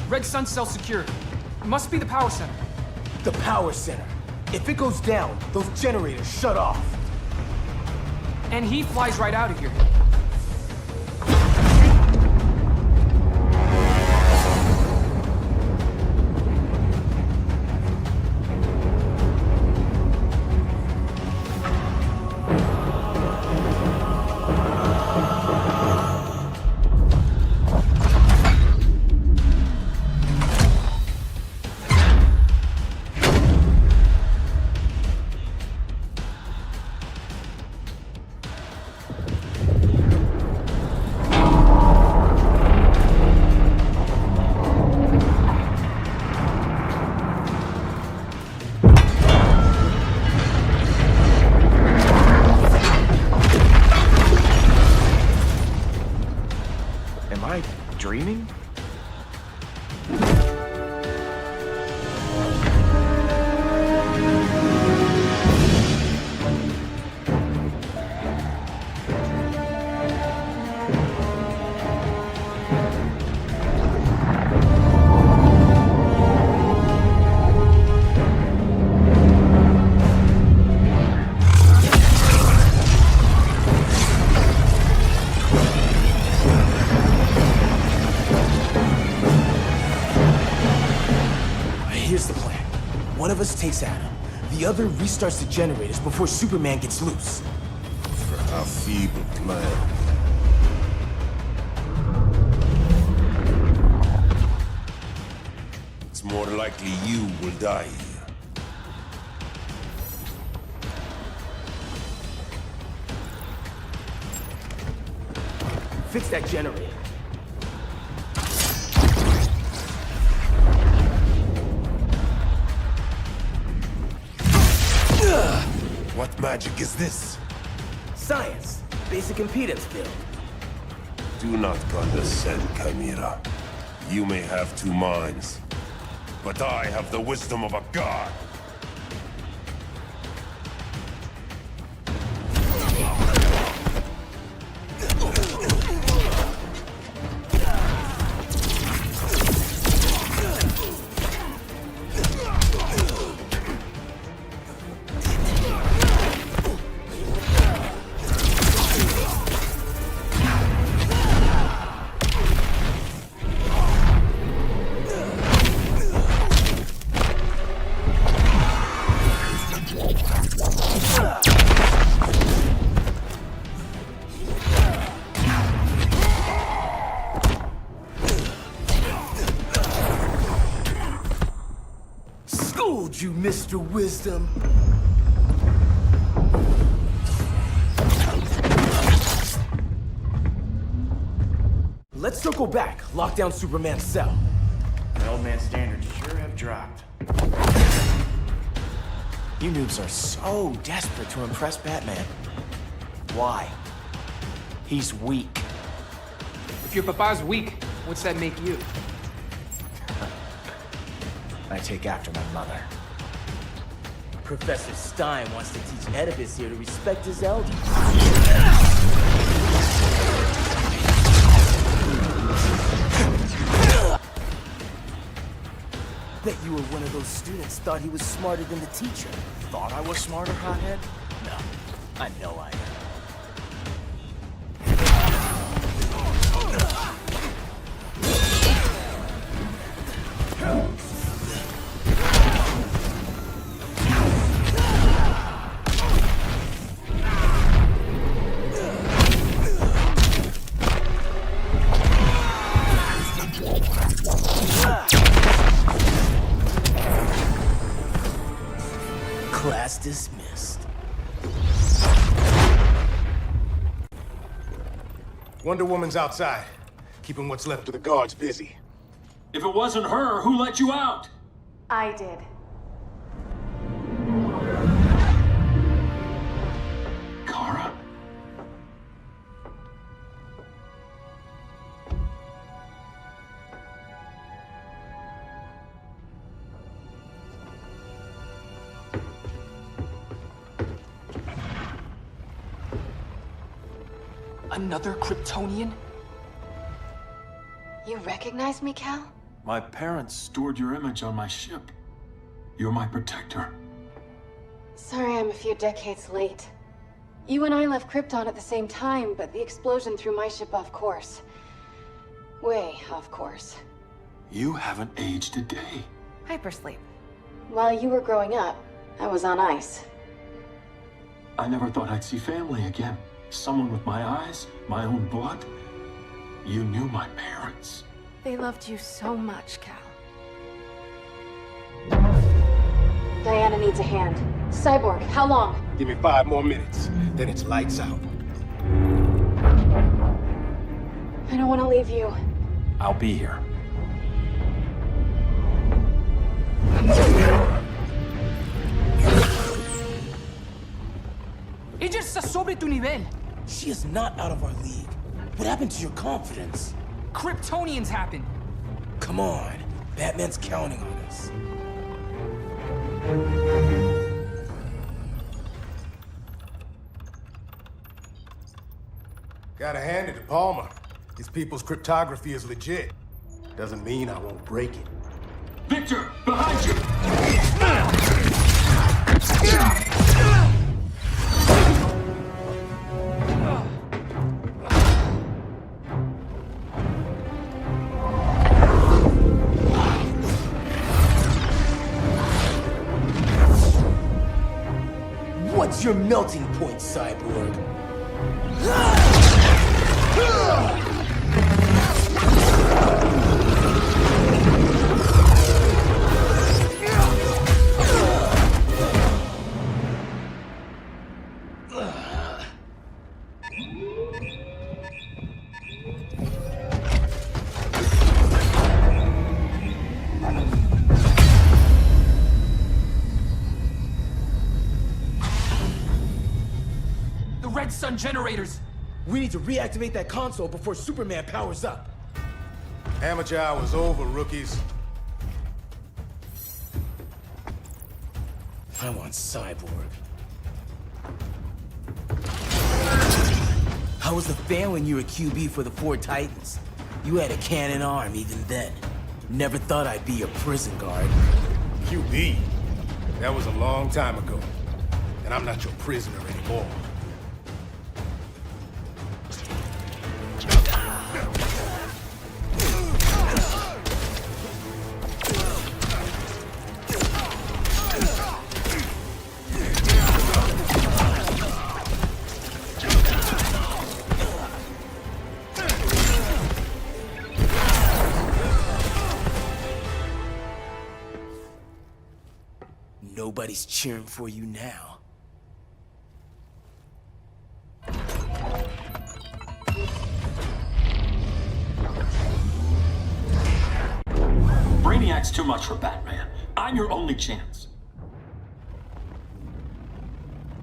Red Sun cell secured. It must be the power center. The power center. If it goes down, those generators shut off. And he flies right out of here. Am I dreaming? One of us takes Adam. The other restarts the generators before Superman gets loose. For our feeble plan. It's more likely you will die here. Fix that generator. What magic is this? Science. Basic impedance field. Do not condescend, Chimera. You may have two minds, but I have the wisdom of a god. You, Mr. Wisdom. Let's circle back. Lock down Superman's cell. The old man's standards sure have dropped. You noobs are so desperate to impress Batman. Why? He's weak. If your papa's weak, what's that make you? I take after my mother. Professor Stein wants to teach Oedipus here to respect his elders. Bet you were one of those students thought he was smarter than the teacher. Thought I was smarter, hothead? No, I know I am. Class dismissed. Wonder Woman's outside, keeping what's left of the guards busy. If it wasn't her, who let you out? I did. Kara? Another Kryptonian? You recognize me, Cal? My parents stored your image on my ship. You're my protector. Sorry I'm a few decades late. You and I left Krypton at the same time, but the explosion threw my ship off course. Way off course. You haven't aged a day. Hypersleep. While you were growing up, I was on ice. I never thought I'd see family again. Someone with my eyes, my own blood. You knew my parents. They loved you so much, Cal. Diana needs a hand. Cyborg, how long? Give me 5 more minutes, then it's lights out. I don't want to leave you. I'll be here. Ella está sobre tu nivel. She is not out of our league. What happened to your confidence? Kryptonians happen. Come on. Batman's counting on us. Gotta hand it to Palmer. His people's cryptography is legit. Doesn't mean I won't break it. Victor, behind you! What's your melting point, Cyborg? Red Sun generators! We need to reactivate that console before Superman powers up. Amateur hour's over, rookies. I want Cyborg. How was the fan when you were QB for the 4 Titans? You had a cannon arm even then. Never thought I'd be your prison guard. QB? That was a long time ago. And I'm not your prisoner anymore. Nobody's cheering for you now. Brainiac's too much for Batman. I'm your only chance.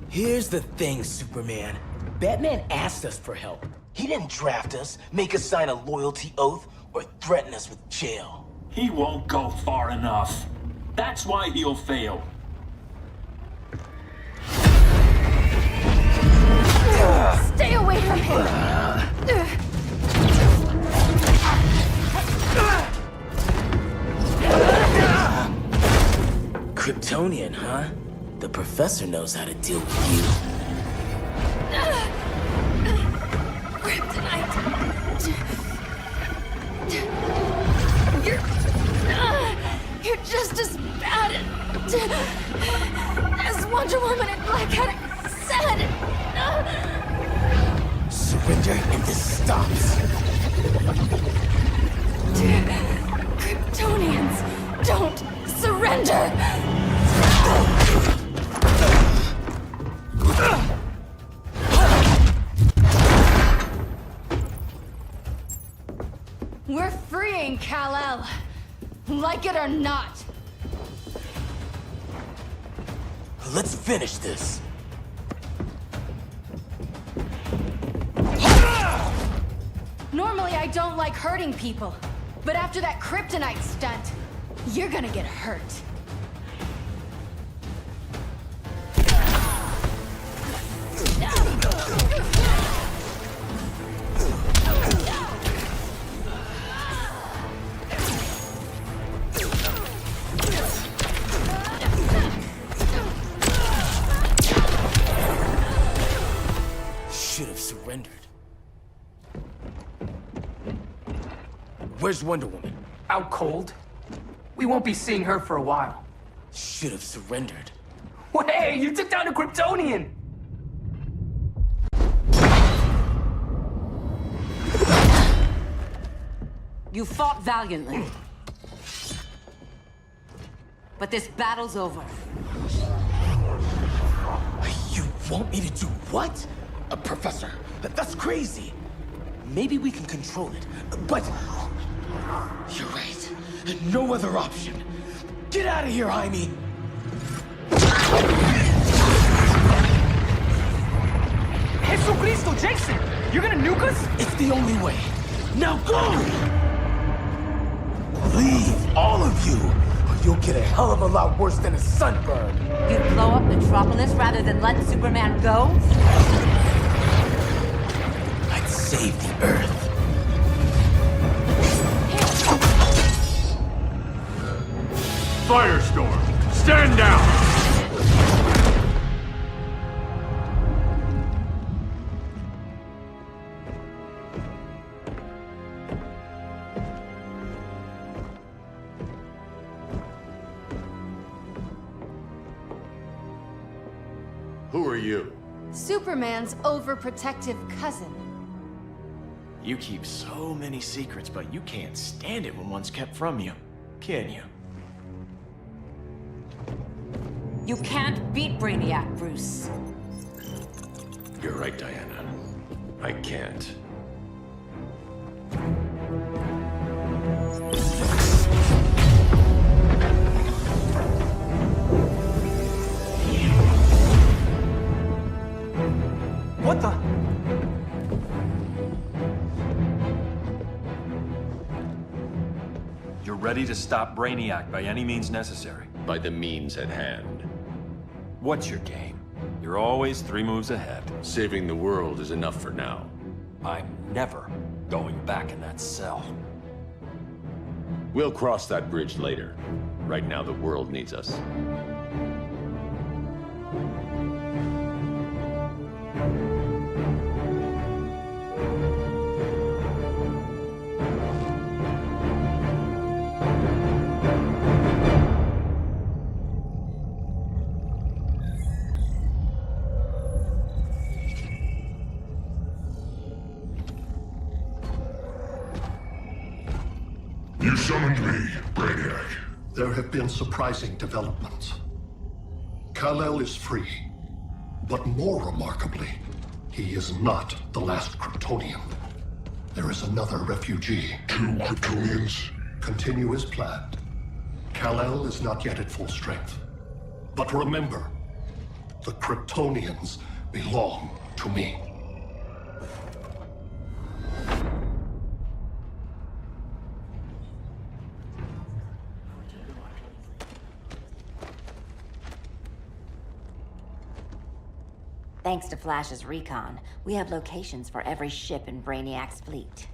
Here's the thing, Superman. Batman asked us for help. He didn't draft us, make us sign a loyalty oath, or threaten us with jail. He won't go far enough. That's why he'll fail. Stay away from him! Kryptonian, huh? The professor knows how to deal with you. Kryptonite! You're just as bad as Wonder Woman and Black Cat said! Surrender and this stops. Kryptonians, don't surrender! We're freeing Kal-El, like it or not. Let's finish this. Normally, I don't like hurting people. But after that kryptonite stunt, you're gonna get hurt. Should have surrendered. Where's Wonder Woman? Out cold. We won't be seeing her for a while. Should have surrendered. Hey, you took down a Kryptonian! You fought valiantly. But this battle's over. You want me to do what? Professor, that's crazy. Maybe we can control it, but... You're right. No other option. Get out of here, Jaime! Jesucristo, Jason! You're gonna nuke us? It's the only way. Now go! Leave, all of you, or you'll get a hell of a lot worse than a sunburn. You'd blow up Metropolis rather than let Superman go? I'd save the Earth. Firestorm, stand down! Who are you? Superman's overprotective cousin. You keep so many secrets, but you can't stand it when one's kept from you, can you? You can't beat Brainiac, Bruce. You're right, Diana. I can't. What the? You're ready to stop Brainiac by any means necessary. By the means at hand. What's your game? You're always 3 moves ahead. Saving the world is enough for now. I'm never going back in that cell. We'll cross that bridge later. Right now, the world needs us. You summoned me, Brainiac. There have been surprising developments. Kal-El is free, but more remarkably, he is not the last Kryptonian. There is another refugee. 2 Kryptonians? Continue as planned. Kal-El is not yet at full strength. But remember, the Kryptonians belong to me. Thanks to Flash's recon, we have locations for every ship in Brainiac's fleet.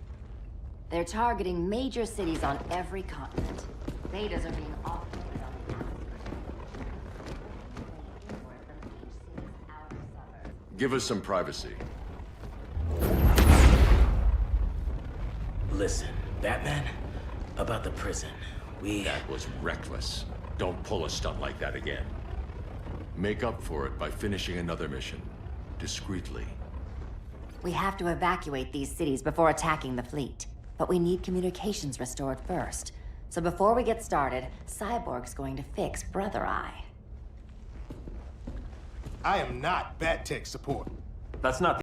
They're targeting major cities on every continent. Betas are being offloaded on the outskirts. Give us some privacy. Listen, Batman, about the prison, That was reckless. Don't pull a stunt like that again. Make up for it by finishing another mission. Discreetly. We have to evacuate these cities before attacking the fleet. But we need communications restored first. So before we get started, Cyborg's going to fix Brother Eye. I am not Bat Tech support. That's not the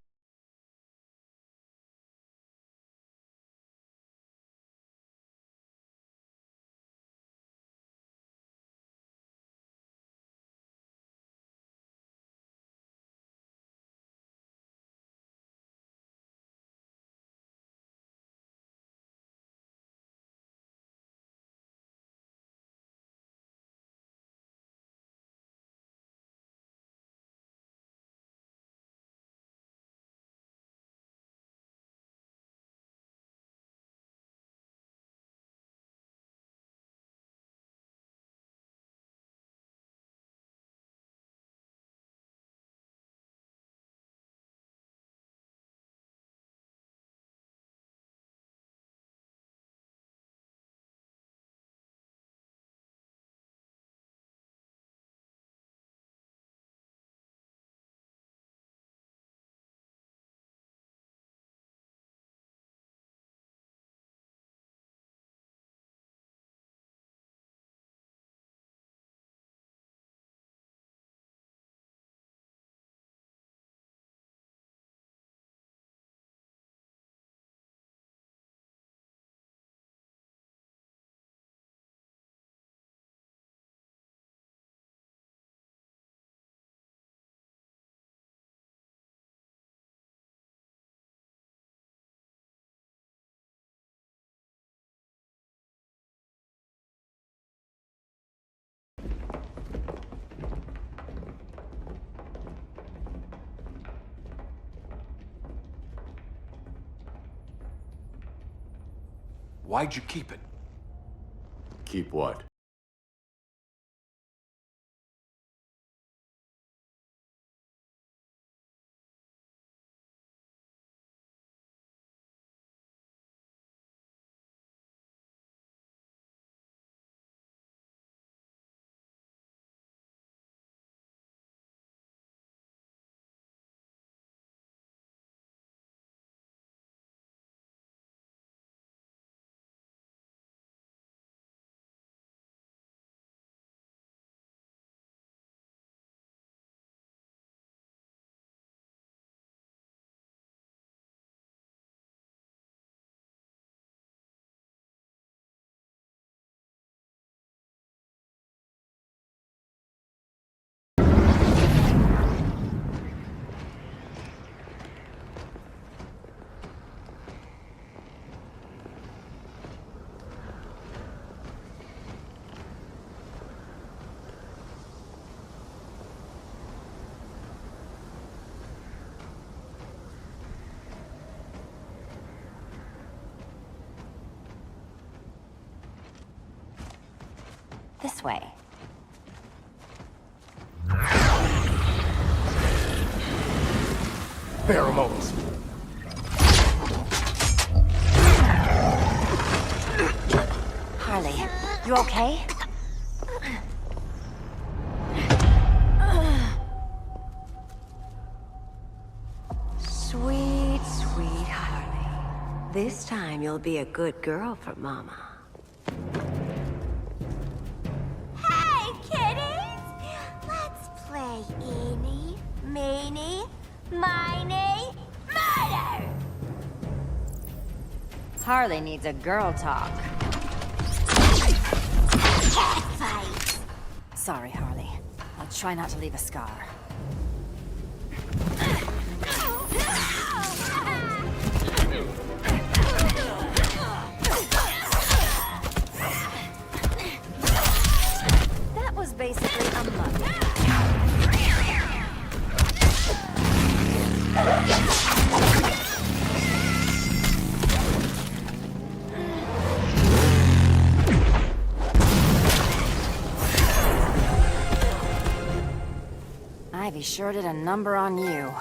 Why'd you keep it? Keep what? This way. Pheromones. Harley, you okay? Sweet, sweet Harley. This time you'll be a good girl for Mama. Hey, kiddies! Let's play eeny, meeny, miny, murder! Harley needs a girl talk. Cat fight! Sorry, Harley. I'll try not to leave a scar. That was basically a mug. Ivy sure did a number on you.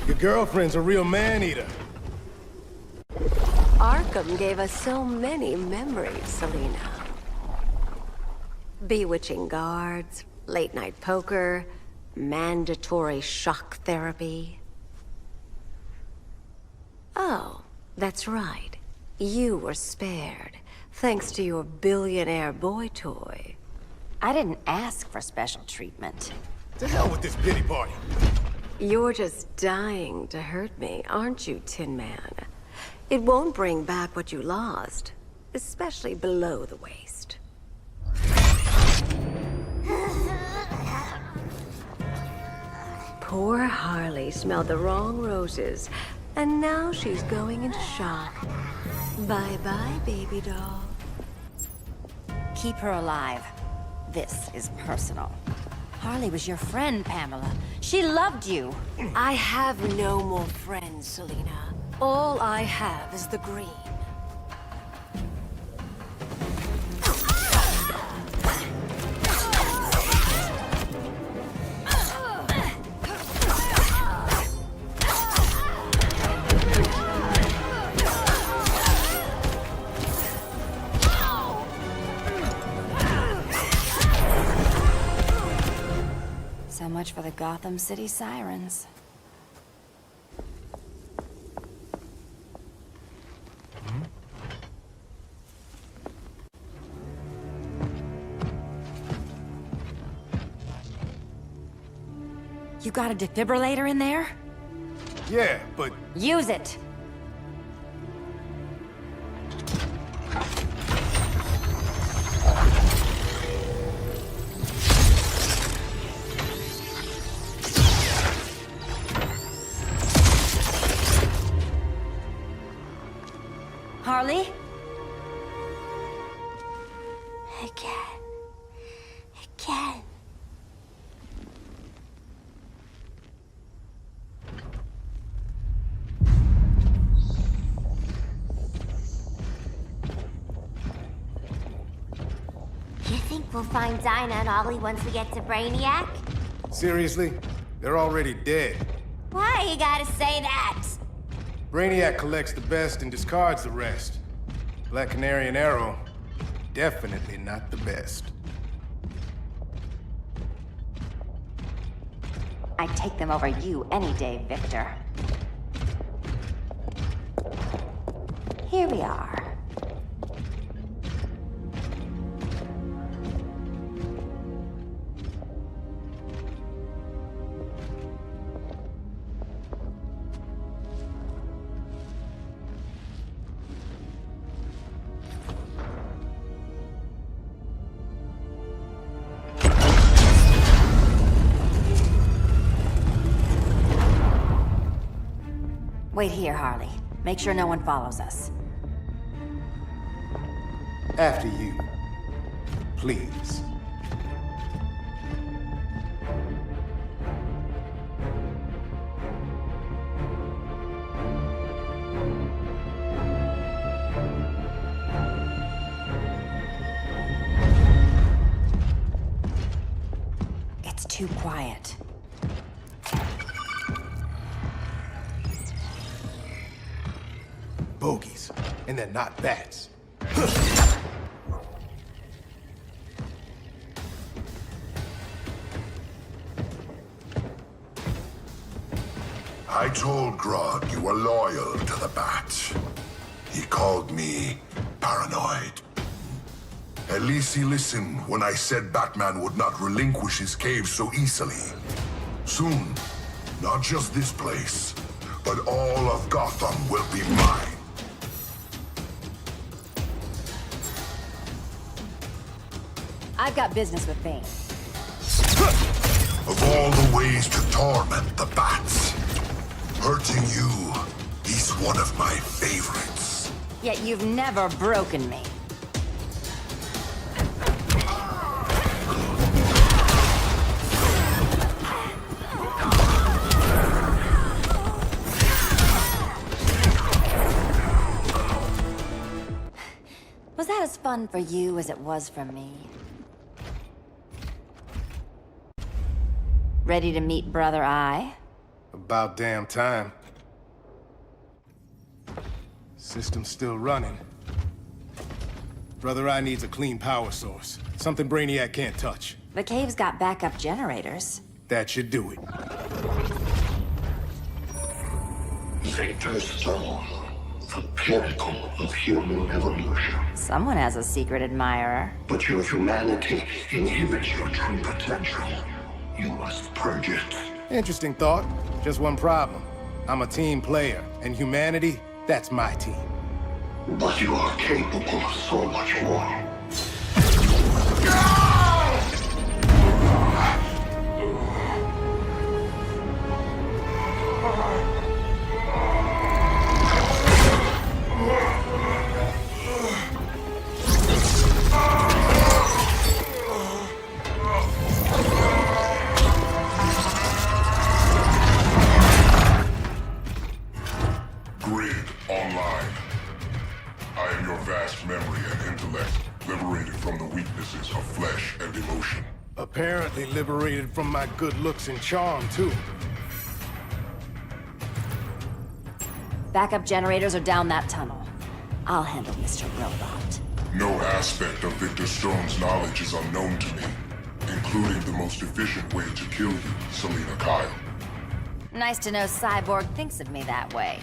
Your girlfriend's a real man-eater. Arkham gave us so many memories, Selina. Bewitching guards, late-night poker, mandatory shock therapy. Oh, that's right. You were spared, thanks to your billionaire boy toy. I didn't ask for special treatment. To hell with this pity party. You're just dying to hurt me, aren't you, Tin Man? It won't bring back what you lost, especially below the waist. Poor Harley smelled the wrong roses, and now she's going into shock. Bye-bye, baby doll. Keep her alive. This is personal. Harley was your friend, Pamela. She loved you. I have no more friends, Selina. All I have is the green. So much for the Gotham City Sirens. You got a defibrillator in there? Yeah, but... Use it! Harley? Again. Again. We'll find Dinah and Ollie once we get to Brainiac? Seriously? They're already dead. Why you gotta say that? Brainiac collects the best and discards the rest. Black Canary and Arrow, definitely not the best. I'd take them over you any day, Victor. Here we are. Wait here, Harley. Make sure no one follows us. After you. Please. It's too quiet. Bogies. And they're not bats. I told Grog you were loyal to the Bat. He called me paranoid. At least he listened when I said Batman would not relinquish his cave so easily. Soon, not just this place, but all of Gotham will be mine. I've got business with Bane. Of all the ways to torment the Bats, hurting you is one of my favorites. Yet you've never broken me. Was that as fun for you as it was for me? Ready to meet Brother Eye? About damn time. System's still running. Brother Eye needs a clean power source. Something Brainiac can't touch. The cave's got backup generators. That should do it. Victor's Stone, the pinnacle of human evolution. Someone has a secret admirer. But your humanity inhibits your true potential. You must purge it. Interesting thought. Just one problem. I'm a team player, and humanity, that's my team. But you are capable of so much more. Apparently liberated from my good looks and charm, too. Backup generators are down that tunnel. I'll handle Mr. Robot. No aspect of Victor Stone's knowledge is unknown to me, including the most efficient way to kill you, Selina Kyle. Nice to know Cyborg thinks of me that way.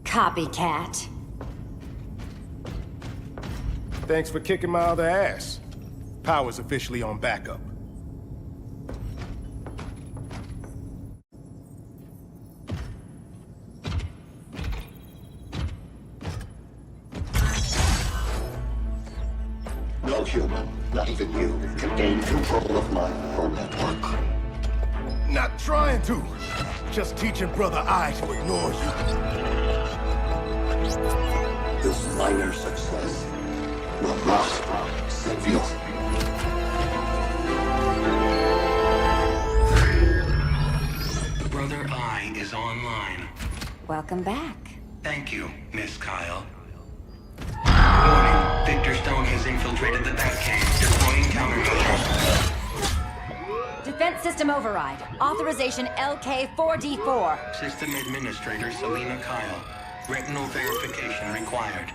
Copycat. Thanks for kicking my other ass. Power's officially on backup. No human, not even you, can gain control of my neural network. Not trying to. Just teaching Brother I to ignore you. This minor success will not save you. Brother I is online. Welcome back. Thank you, Miss Kyle. Warning, Victor Stone has infiltrated the Batcave, deploying countermeasures. Defense system override. Authorization LK4D4. System Administrator Selena Kyle. Retinal verification required.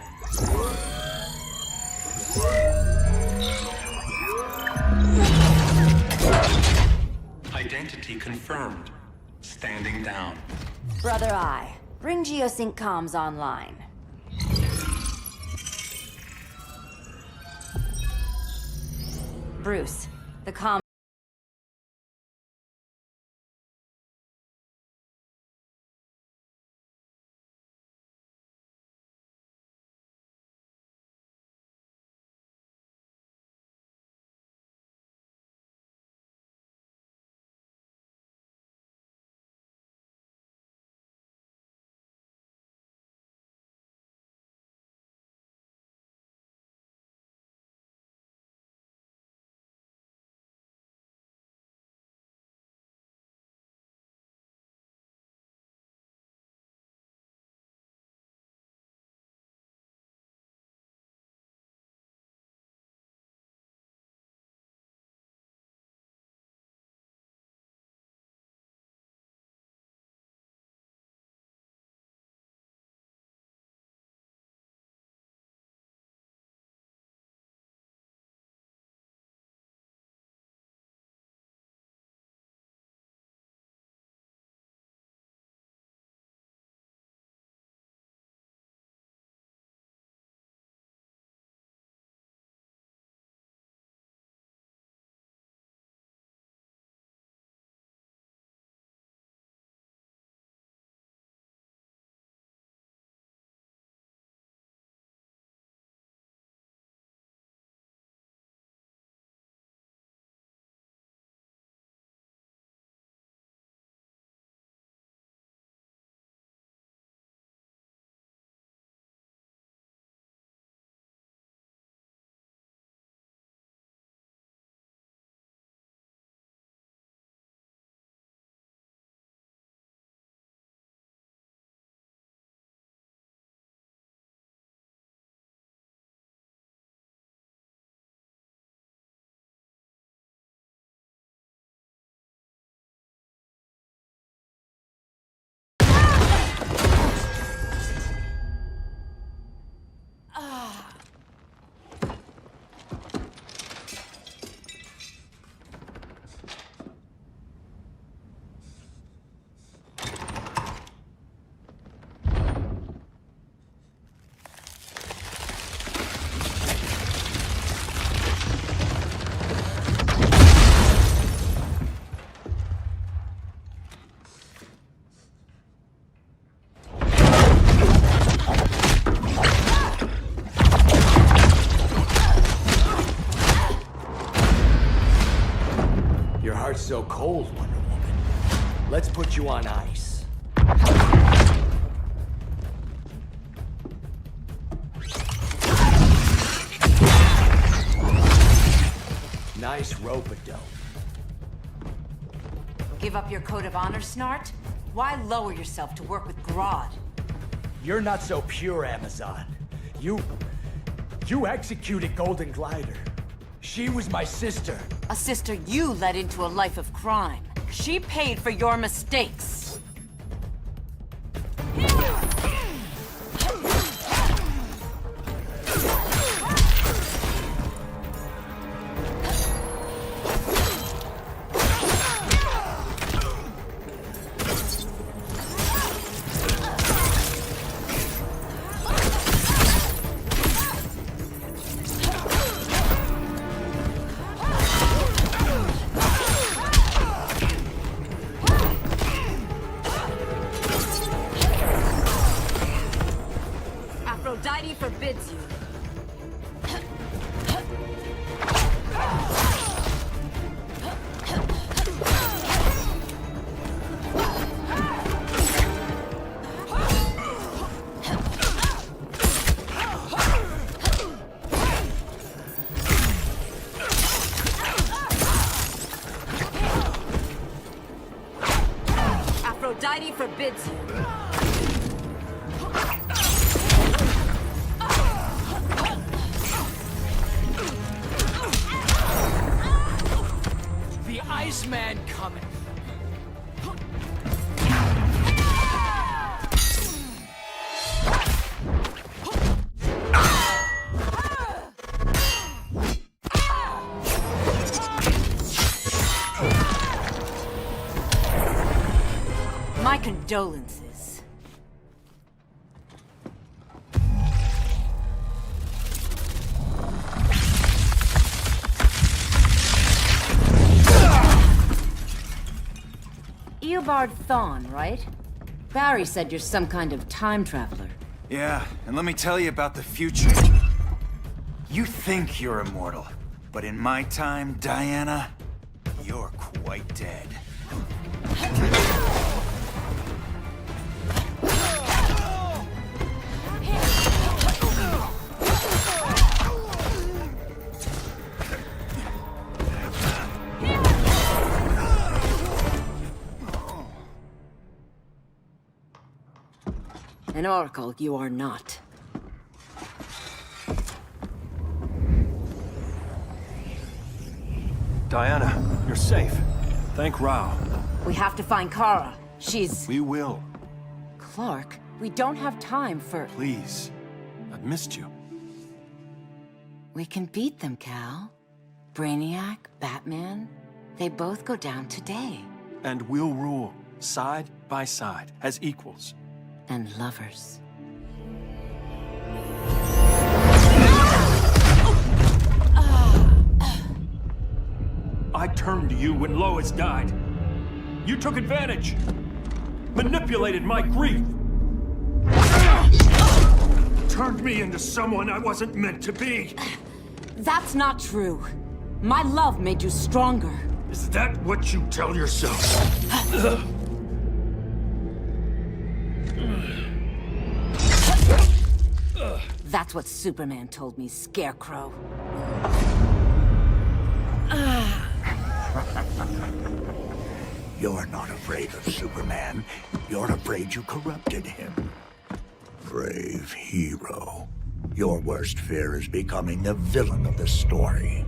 Identity confirmed. Standing down. Brother I, bring Geosync comms online. Bruce, the comm. So cold, Wonder Woman. Let's put you on ice. Nice rope-a-dope. Give up your code of honor, Snart? Why lower yourself to work with Grodd? You're not so pure, Amazon. You executed Golden Glider. She was my sister. A sister you led into a life of crime. She paid for your mistakes. Aphrodite forbids you. forbids you. The Iceman coming. My condolences. Eobard Thawne, right? Barry said you're some kind of time traveler. Yeah, and let me tell you about the future. You think you're immortal, but in my time, Diana, you're quite dead. An oracle you are not. Diana, you're safe. Thank Ra. We have to find Kara. She's... We will. Clark, we don't have time for... Please. I've missed you. We can beat them, Cal. Brainiac, Batman, they both go down today. And we'll rule, side by side, as equals. And lovers. I turned to you when Lois died. You took advantage. Manipulated my grief. Turned me into someone I wasn't meant to be. That's not true. My love made you stronger. Is that what you tell yourself? That's what Superman told me, Scarecrow. You're not afraid of Superman. You're afraid you corrupted him. Brave hero. Your worst fear is becoming the villain of the story.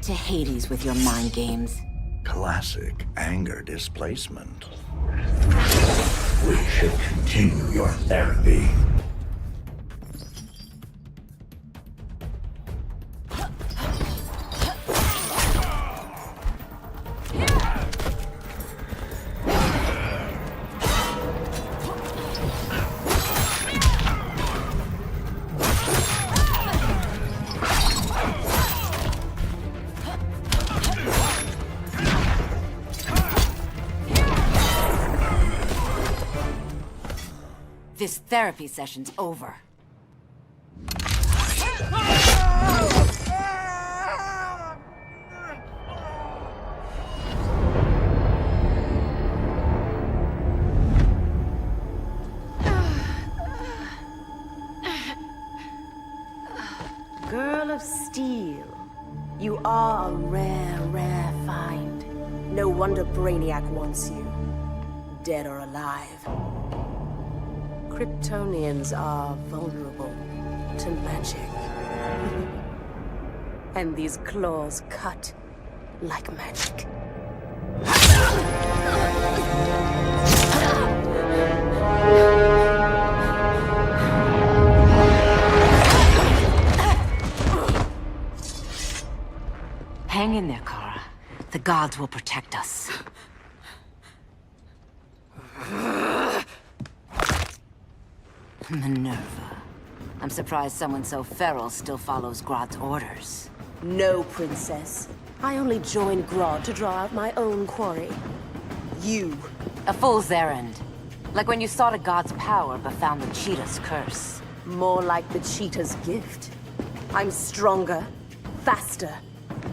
To Hades with your mind games. Classic anger displacement. We should continue your therapy. This therapy session's over. Girl of Steel, you are a rare, rare find. No wonder Brainiac wants you, dead or alive. Kryptonians are vulnerable to magic. And these claws cut like magic. Hang in there, Kara. The gods will protect us. Minerva. I'm surprised someone so feral still follows Grodd's orders. No, princess. I only joined Grodd to draw out my own quarry. You. A fool's errand. Like when you sought a god's power but found the cheetah's curse. More like the cheetah's gift. I'm stronger, faster,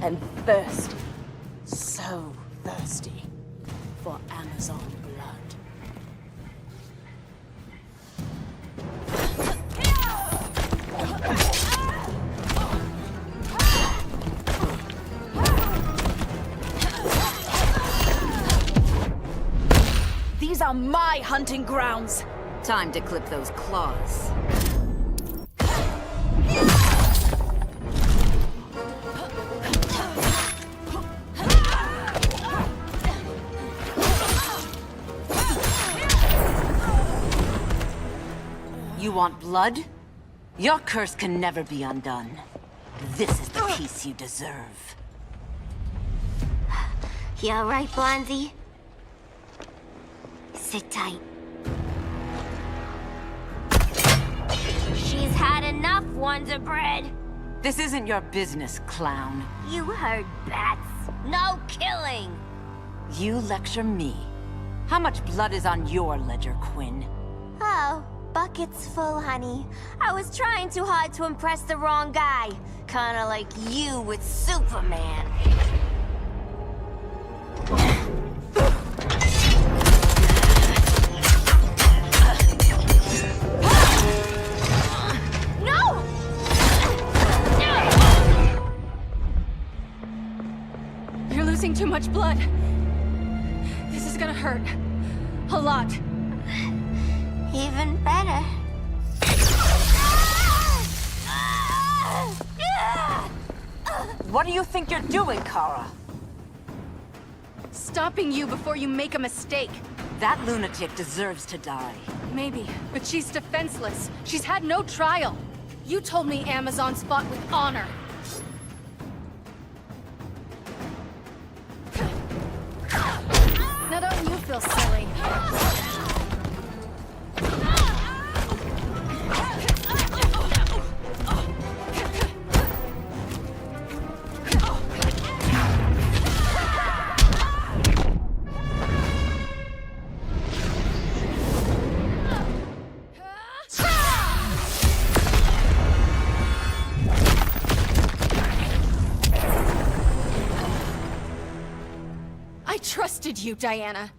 and thirsty. So thirsty for Amazon blood. These are on my hunting grounds. Time to clip those claws. You want blood? Your curse can never be undone. This is the peace you deserve. You all right, Blondie? Sit tight. She's had enough, Wonder Bread. This isn't your business, clown. You heard bats. No killing. You lecture me. How much blood is on your ledger, Quinn? Oh, buckets full, honey. I was trying too hard to impress the wrong guy. Kinda like you with Superman. No! You're losing too much blood. This is gonna hurt. A lot. Even better. What do you think you're doing, Kara? Stopping you before you make a mistake. That lunatic deserves to die. Maybe, but she's defenseless. She's had no trial. You told me Amazons fought with honor. Now don't you feel silly? I trusted you, Diana.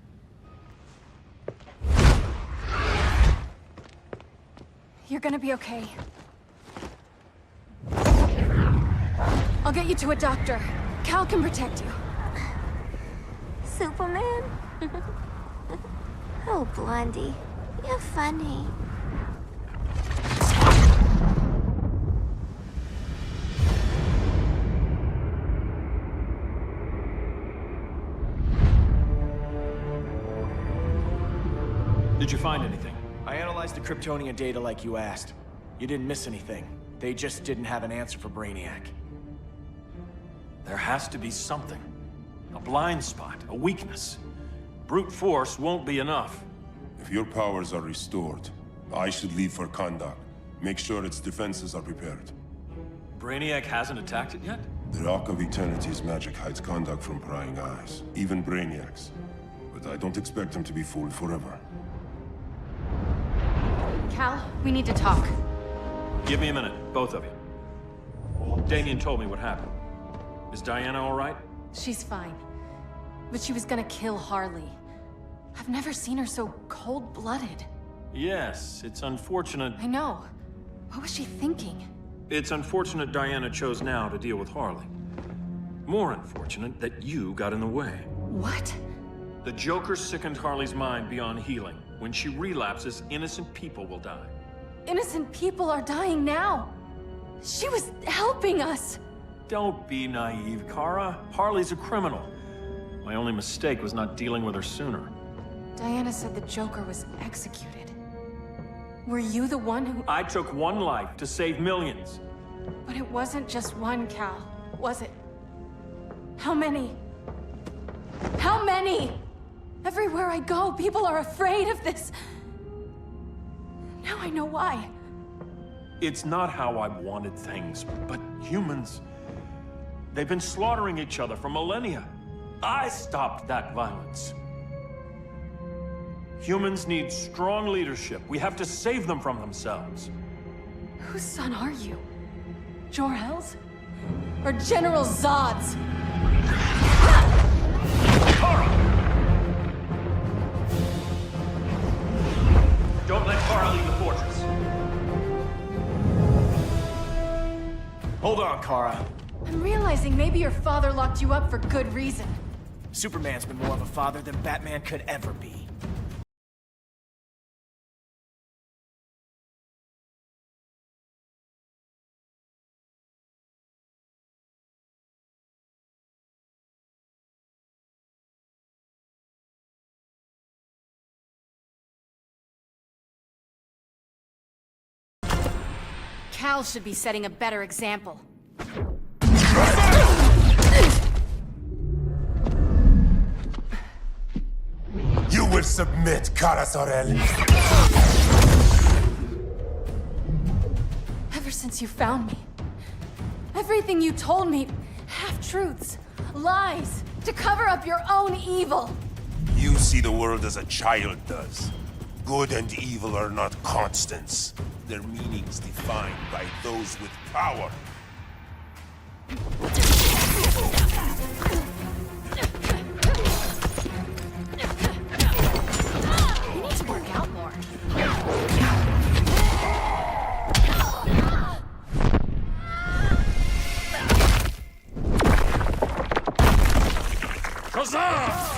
You're gonna be okay. I'll get you to a doctor. Cal can protect you. Superman? Oh, Blondie, you're funny. Did you find anything? I analyzed the Kryptonian data like you asked. You didn't miss anything. They just didn't have an answer for Brainiac. There has to be something. A blind spot, a weakness. Brute force won't be enough. If your powers are restored, I should leave for Kahndaq. Make sure its defenses are prepared. Brainiac hasn't attacked it yet? The Rock of Eternity's magic hides Kahndaq from prying eyes, even Brainiac's. But I don't expect him to be fooled forever. Cal, we need to talk. Give me a minute, both of you. Damien told me what happened. Is Diana all right? She's fine. But she was gonna kill Harley. I've never seen her so cold-blooded. Yes, it's unfortunate. I know. What was she thinking? It's unfortunate Diana chose now to deal with Harley. More unfortunate that you got in the way. What? The Joker sickened Harley's mind beyond healing. When she relapses, innocent people will die. Innocent people are dying now. She was helping us. Don't be naive, Kara. Harley's a criminal. My only mistake was not dealing with her sooner. Diana said the Joker was executed. Were you the one who... I took one life to save millions. But it wasn't just one, Cal, was it? How many? How many? Everywhere I go, people are afraid of this. Now I know why. It's not how I wanted things, but humans... They've been slaughtering each other for millennia. I stopped that violence. Humans need strong leadership. We have to save them from themselves. Whose son are you? Jor-El's? Or General Zod's? Kara! Don't let Kara leave the fortress. Hold on, Kara. I'm realizing maybe your father locked you up for good reason. Superman's been more of a father than Batman could ever be. Cal should be setting a better example. You will submit, Kara Zor-El. Ever since you found me, everything you told me, half-truths, lies, to cover up your own evil. You see the world as a child does. Good and evil are not constants. Their meanings defined by those with power. You need to work out more. Huzzah!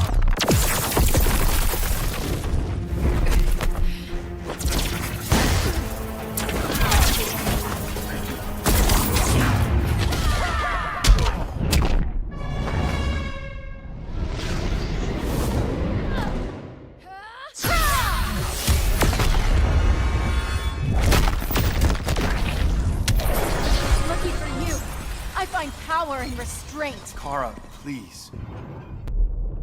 Lucky for you, I find power in restraint. Kara, please.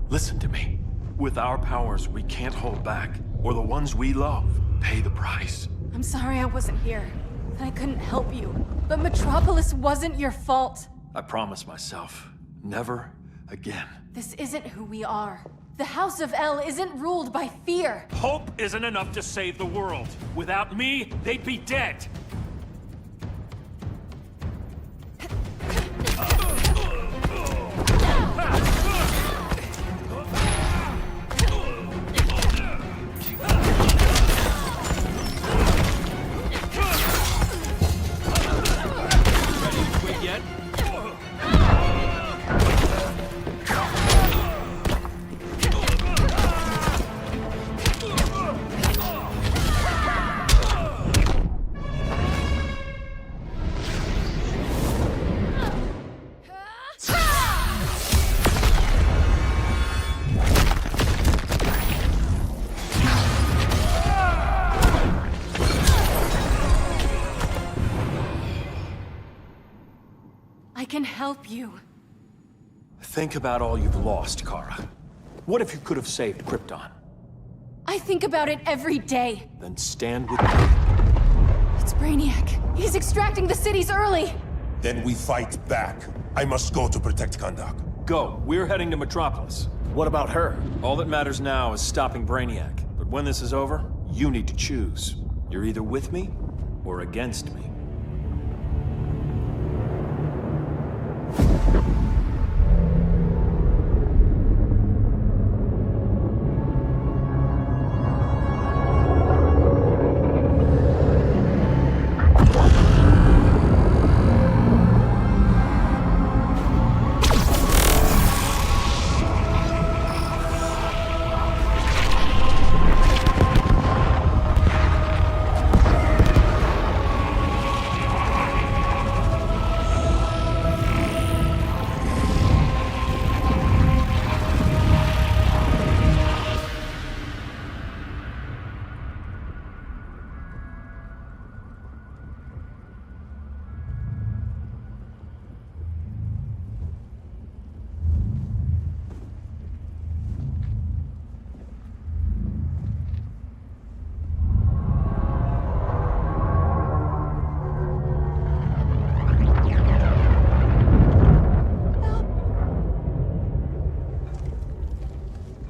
Listen to me. With our powers, we can't hold back, or the ones we love pay the price. I'm sorry I wasn't here, that I couldn't help you. But Metropolis wasn't your fault. I promise myself, never again. This isn't who we are. The House of El isn't ruled by fear. Hope isn't enough to save the world. Without me, they'd be dead. I can help you. Think about all you've lost, Kara. What if you could have saved Krypton? I think about it every day. Then stand with me. It's Brainiac. He's extracting the cities early. Then we fight back. I must go to protect Kahndaq. Go. We're heading to Metropolis. What about her? All that matters now is stopping Brainiac. But when this is over, you need to choose. You're either with me or against me.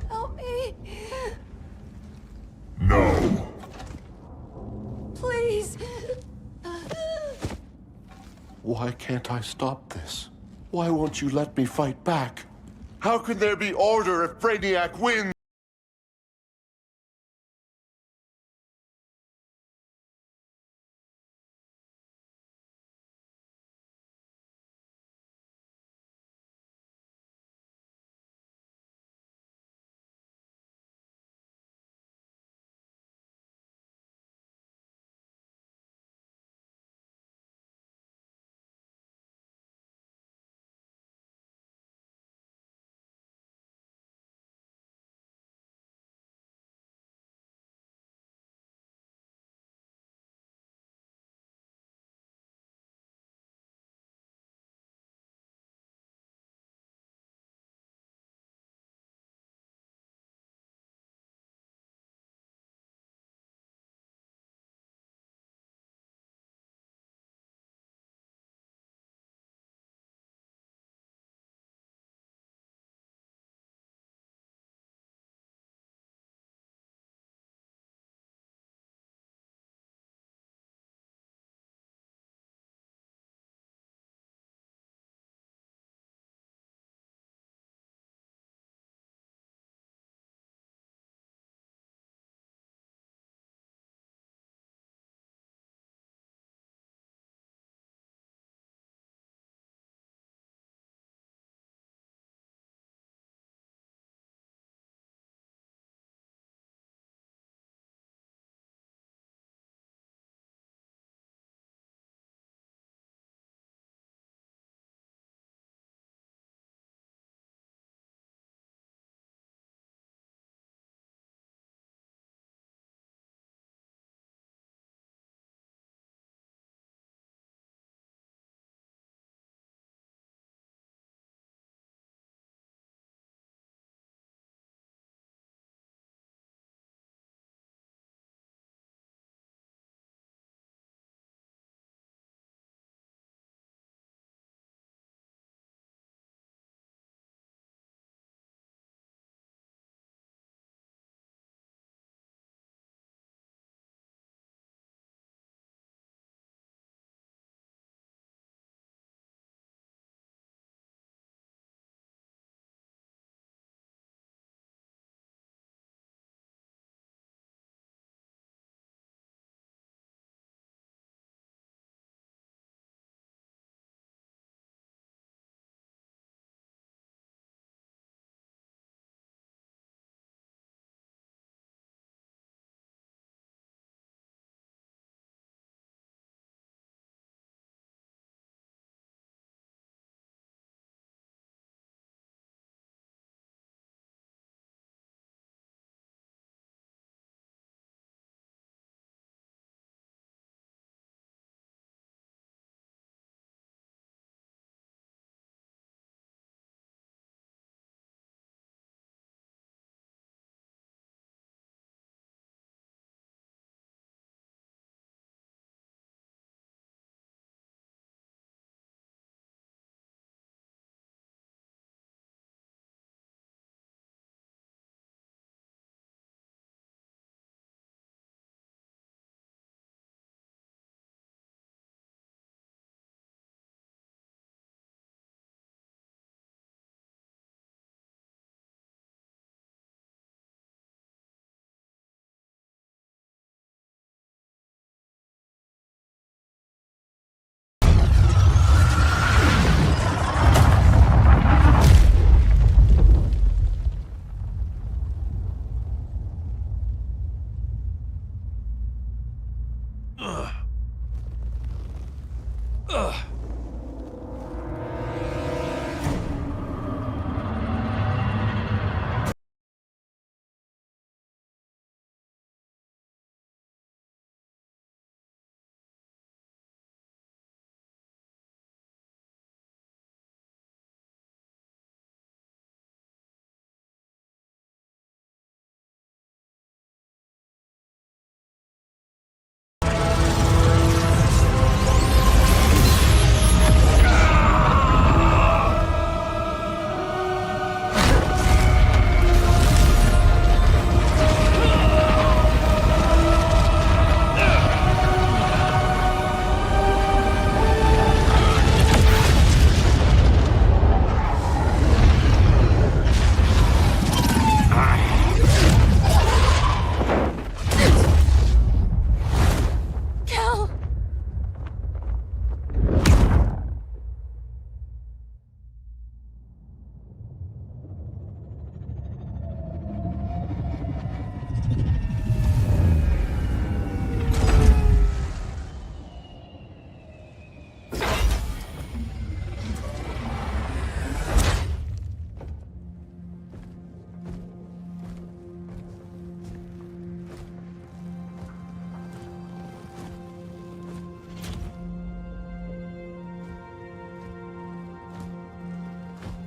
Help me. No. Please. Why can't I stop this? Why won't you let me fight back? How can there be order if Brainiac wins?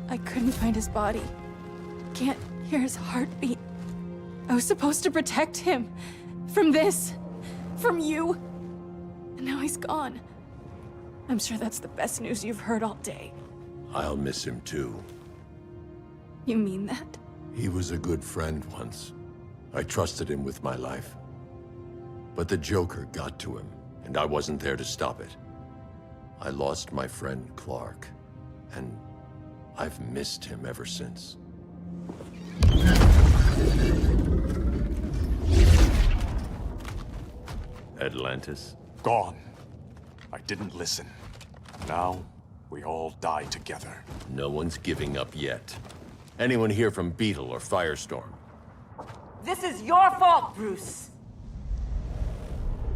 I couldn't find his body. Can't hear his heartbeat. I was supposed to protect him. From this. From you. And now he's gone. I'm sure that's the best news you've heard all day. I'll miss him too. You mean that? He was a good friend once. I trusted him with my life. But the Joker got to him, and I wasn't there to stop it. I lost my friend Clark, and I've missed him ever since. Atlantis? Gone. I didn't listen. Now, we all die together. No one's giving up yet. Anyone here from Beetle or Firestorm? This is your fault, Bruce.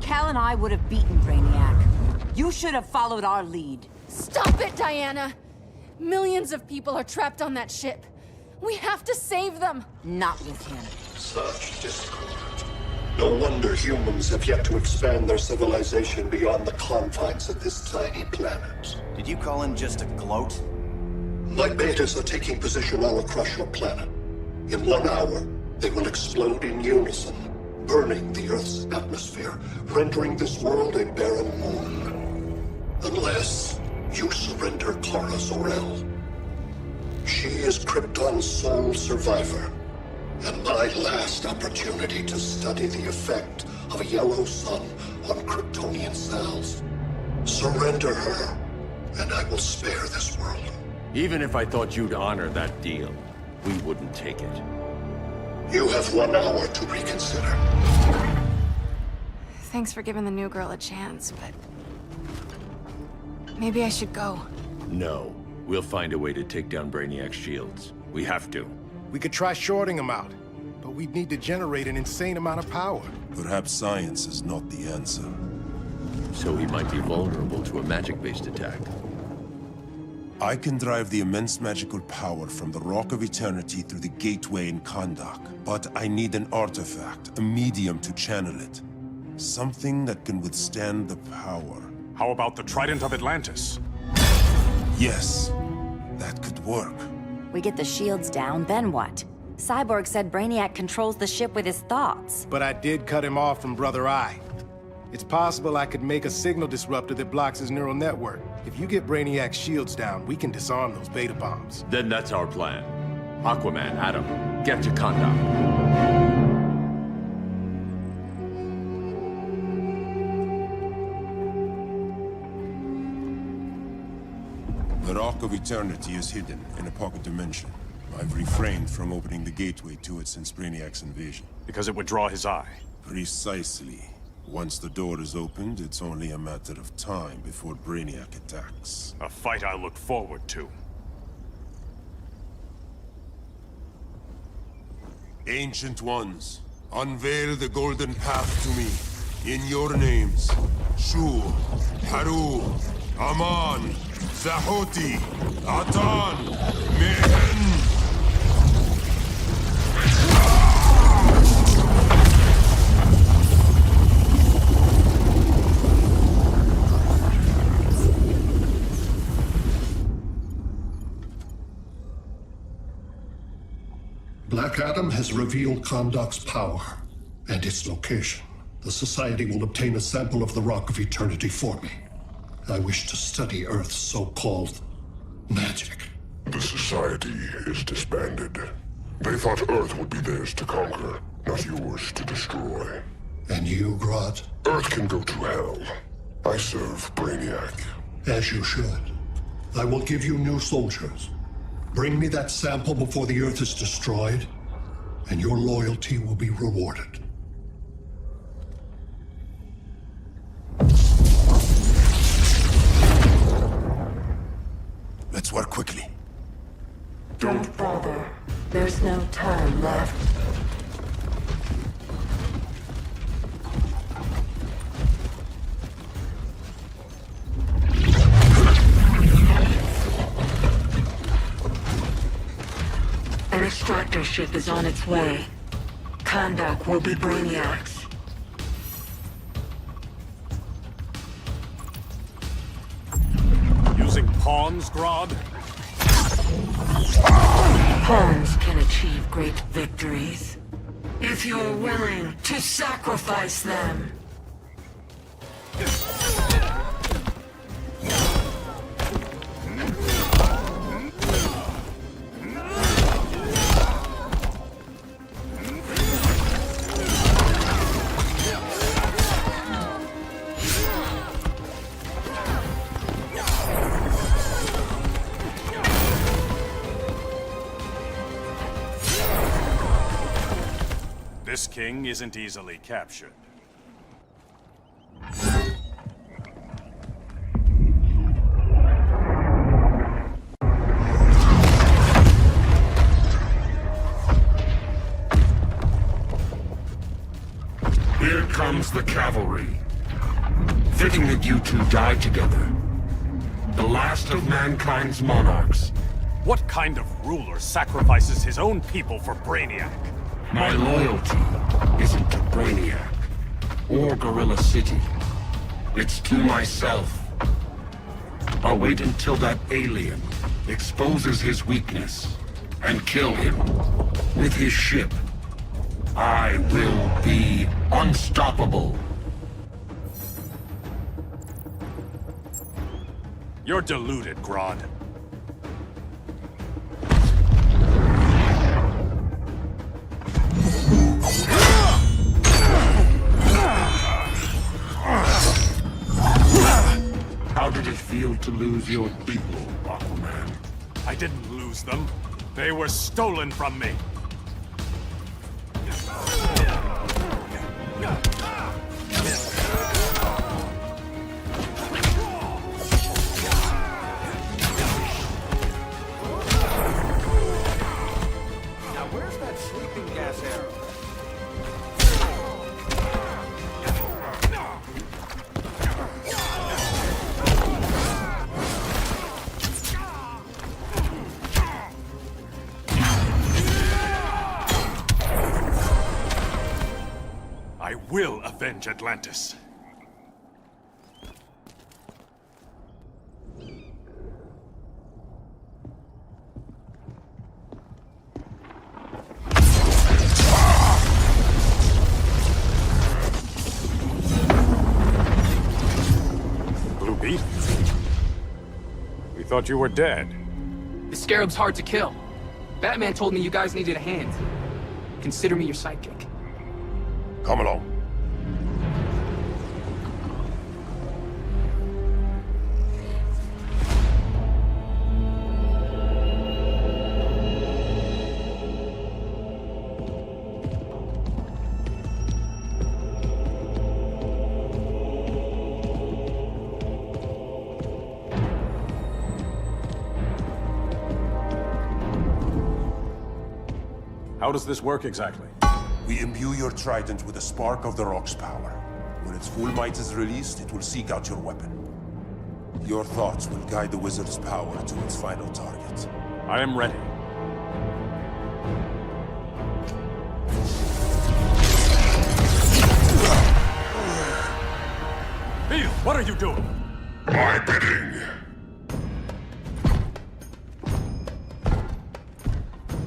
Cal and I would have beaten Brainiac. You should have followed our lead. Stop it, Diana! Millions of people are trapped on that ship. We have to save them! Not with him. Such discord. No wonder humans have yet to expand their civilization beyond the confines of this tiny planet. Did you call him just a gloat? My betas are taking position all across your planet. In 1 hour, they will explode in unison, burning the Earth's atmosphere, rendering this world a barren moon. Unless you surrender Kara Zor-El. She is Krypton's sole survivor, and my last opportunity to study the effect of a yellow sun on Kryptonian cells. Surrender her, and I will spare this world. Even if I thought you'd honor that deal, we wouldn't take it. You have 1 hour to reconsider. Thanks for giving the new girl a chance, but... maybe I should go. No. We'll find a way to take down Brainiac's shields. We have to. We could try shorting him out, but we'd need to generate an insane amount of power. Perhaps science is not the answer. So he might be vulnerable to a magic-based attack. I can drive the immense magical power from the Rock of Eternity through the gateway in Kahndaq, but I need an artifact, a medium to channel it. Something that can withstand the power. How about the Trident of Atlantis? Yes, that could work. We get the shields down, then what? Cyborg said Brainiac controls the ship with his thoughts. But I did cut him off from Brother Eye. It's possible I could make a signal disruptor that blocks his neural network. If you get Brainiac's shields down, we can disarm those beta bombs. Then that's our plan. Aquaman, Adam, get to Kahndaq. The Rock of Eternity is hidden in a pocket dimension. I've refrained from opening the gateway to it since Brainiac's invasion. Because it would draw his eye. Precisely. Once the door is opened, it's only a matter of time before Brainiac attacks. A fight I look forward to. Ancient Ones, unveil the golden path to me. In your names, Shu, Haru, Aman, Zahoti, Atan, Mehen. Black Adam has revealed Kahndaq's power and its location. The Society will obtain a sample of the Rock of Eternity for me. I wish to study Earth's so-called magic. The Society is disbanded. They thought Earth would be theirs to conquer, not yours to destroy. And you, Grodd? Earth can go to hell. I serve Brainiac. As you should. I will give you new soldiers. Bring me that sample before the Earth is destroyed, and your loyalty will be rewarded. Let's work quickly. Don't bother. There's no time left. An extractor ship is on its way. Kahndaq will be Brainiacs. Using pawns, Grodd? Pawns can achieve great victories, if you're willing to sacrifice them. This king isn't easily captured. Here comes the cavalry. Fitting that you two died together. The last of mankind's monarchs. What kind of ruler sacrifices his own people for Brainiac? My loyalty isn't to Brainiac or Gorilla City. It's to myself. I'll wait until that alien exposes his weakness and kill him with his ship. I will be unstoppable. You're deluded, Grodd. How did it feel to lose your people, Aquaman? I didn't lose them. They were stolen from me. Now where's that sleeping gas arrow? I will avenge Atlantis. Blue Beetle? We thought you were dead. The Scarab's hard to kill. Batman told me you guys needed a hand. Consider me your sidekick. Come along. How does this work exactly? We imbue your trident with a spark of the Rock's power. When its full might is released, it will seek out your weapon. Your thoughts will guide the wizard's power to its final target. I am ready. Beetle, what are you doing? My bidding.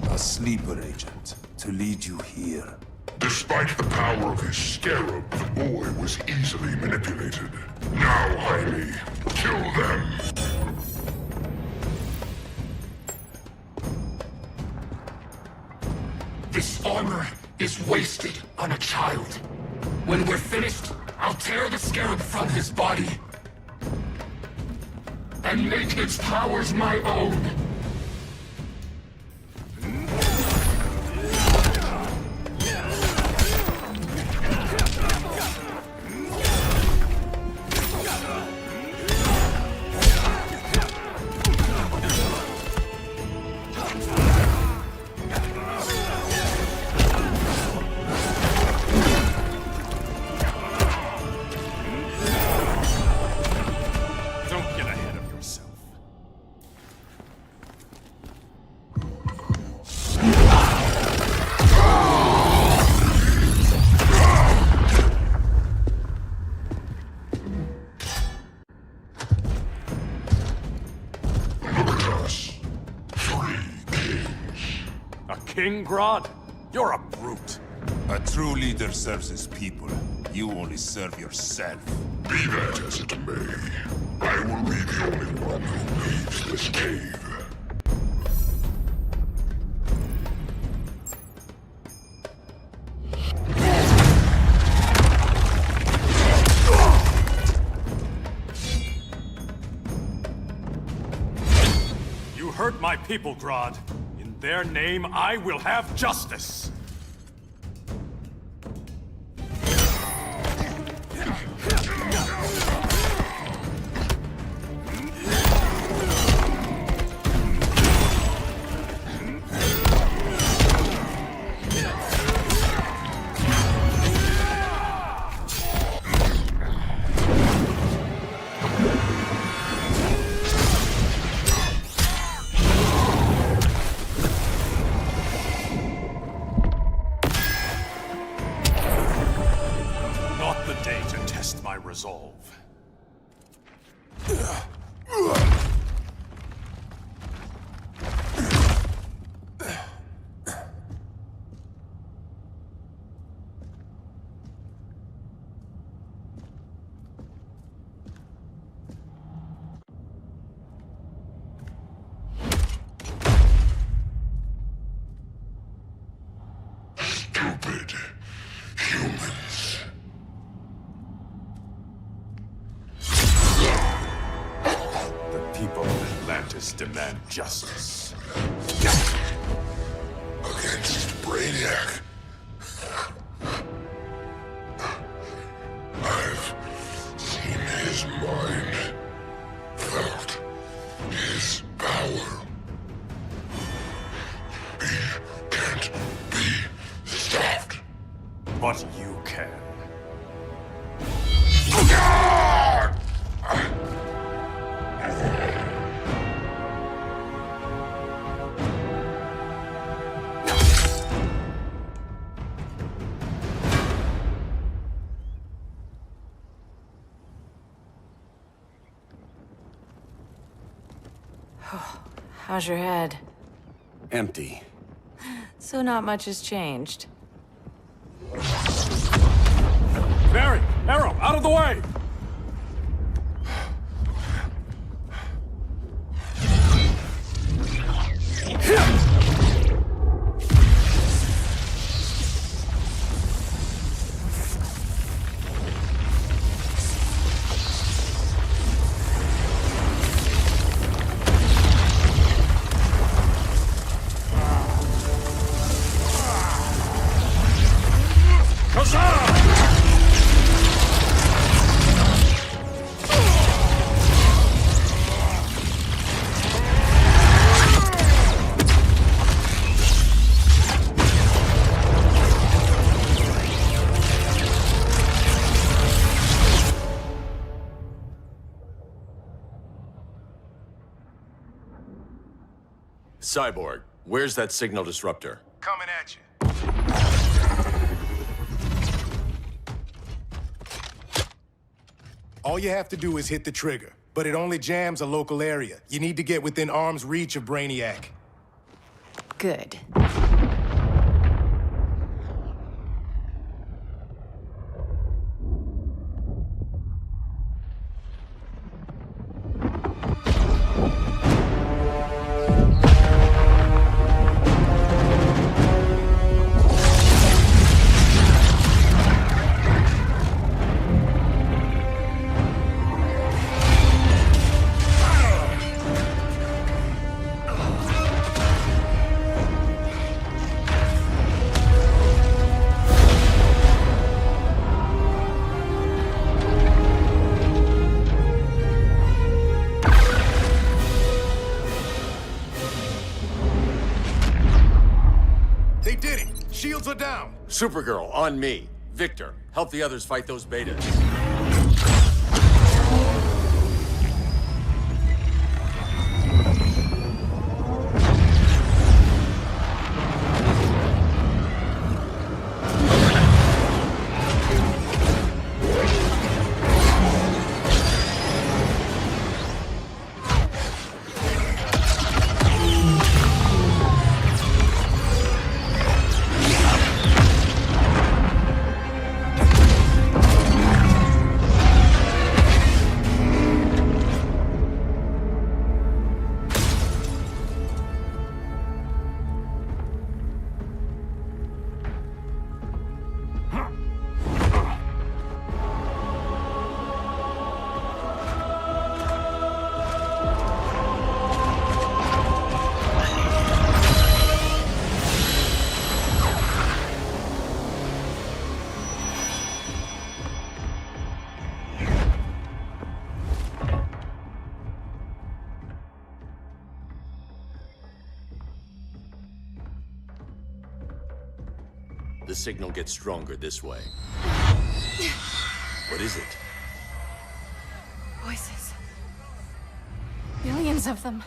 A sleeper agent to lead you here. Despite the power of his scarab, the boy was easily manipulated. Now, Harley, kill them! This armor is wasted on a child. When we're finished, I'll tear the scarab from his body and make its powers my own. King Grodd? You're a brute. A true leader serves his people. You only serve yourself. Be that as it may, I will be the only one who leaves this cave. You hurt my people, Grodd. In their name, I will have justice. Resolve. Stupid humans. People of Atlantis demand justice. Against Brainiac. I've seen his mind, felt his power. He can't be stopped. But you can. How's your head? Empty. So not much has changed. Canary! Arrow! Out of the way! Cyborg, where's that signal disruptor? Coming at you. All you have to do is hit the trigger, but it only jams a local area. You need to get within arm's reach of Brainiac. Good. They did it! Shields are down! Supergirl, on me. Victor, help the others fight those betas. The signal gets stronger this way. What is it? Voices. Billions of them.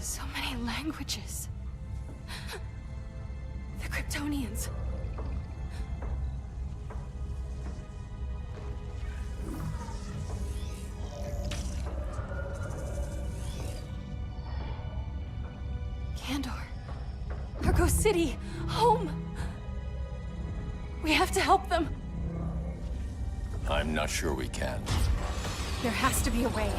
So many languages. The Kryptonians. Kandor. Argo City. Home. We have to help them. I'm not sure we can. There has to be a way.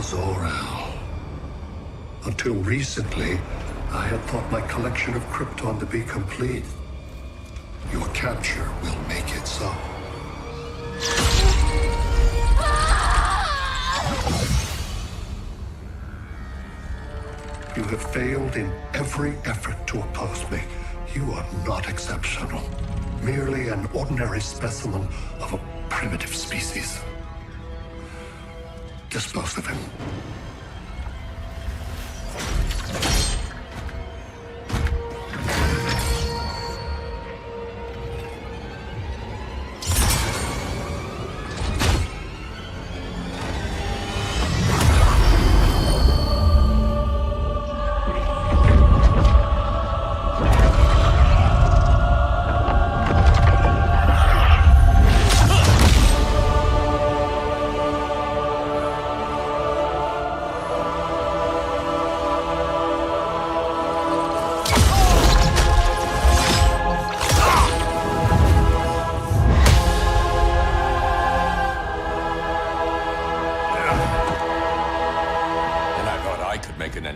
Zor-El. Until recently, I had thought my collection of Krypton to be complete. Your capture will make it so. You have failed in every effort to oppose me. You are not exceptional. Merely an ordinary specimen of a primitive species. Dispose of him.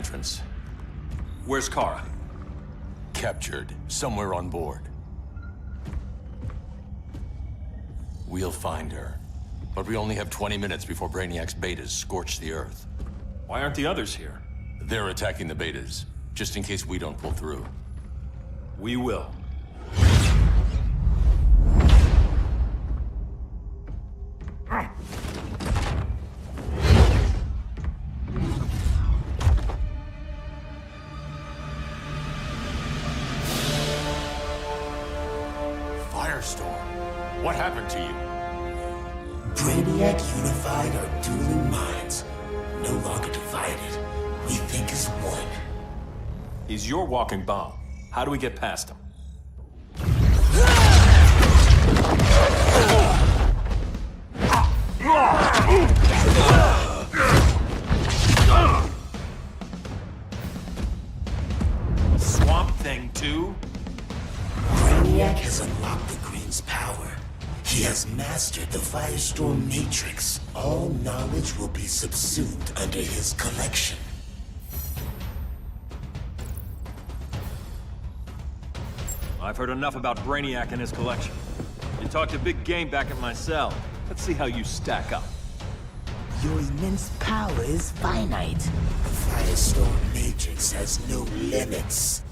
entrance. Where's Kara? Captured, somewhere on board. We'll find her. But we only have 20 minutes before Brainiac's betas scorch the Earth. Why aren't the others here? They're attacking the betas, just in case we don't pull through. We will. Firestorm, what happened to you? Brainiac unified our dueling minds. No longer divided. We think as one. He's your walking bomb. How do we get past him? Swamp Thing 2? Brainiac has unlocked the Green's power. He has mastered the Firestorm Matrix. All knowledge will be subsumed under his collection. I've heard enough about Brainiac and his collection. You talked a big game back at my cell. Let's see how you stack up. Your immense power is finite. The Firestorm Matrix has no limits.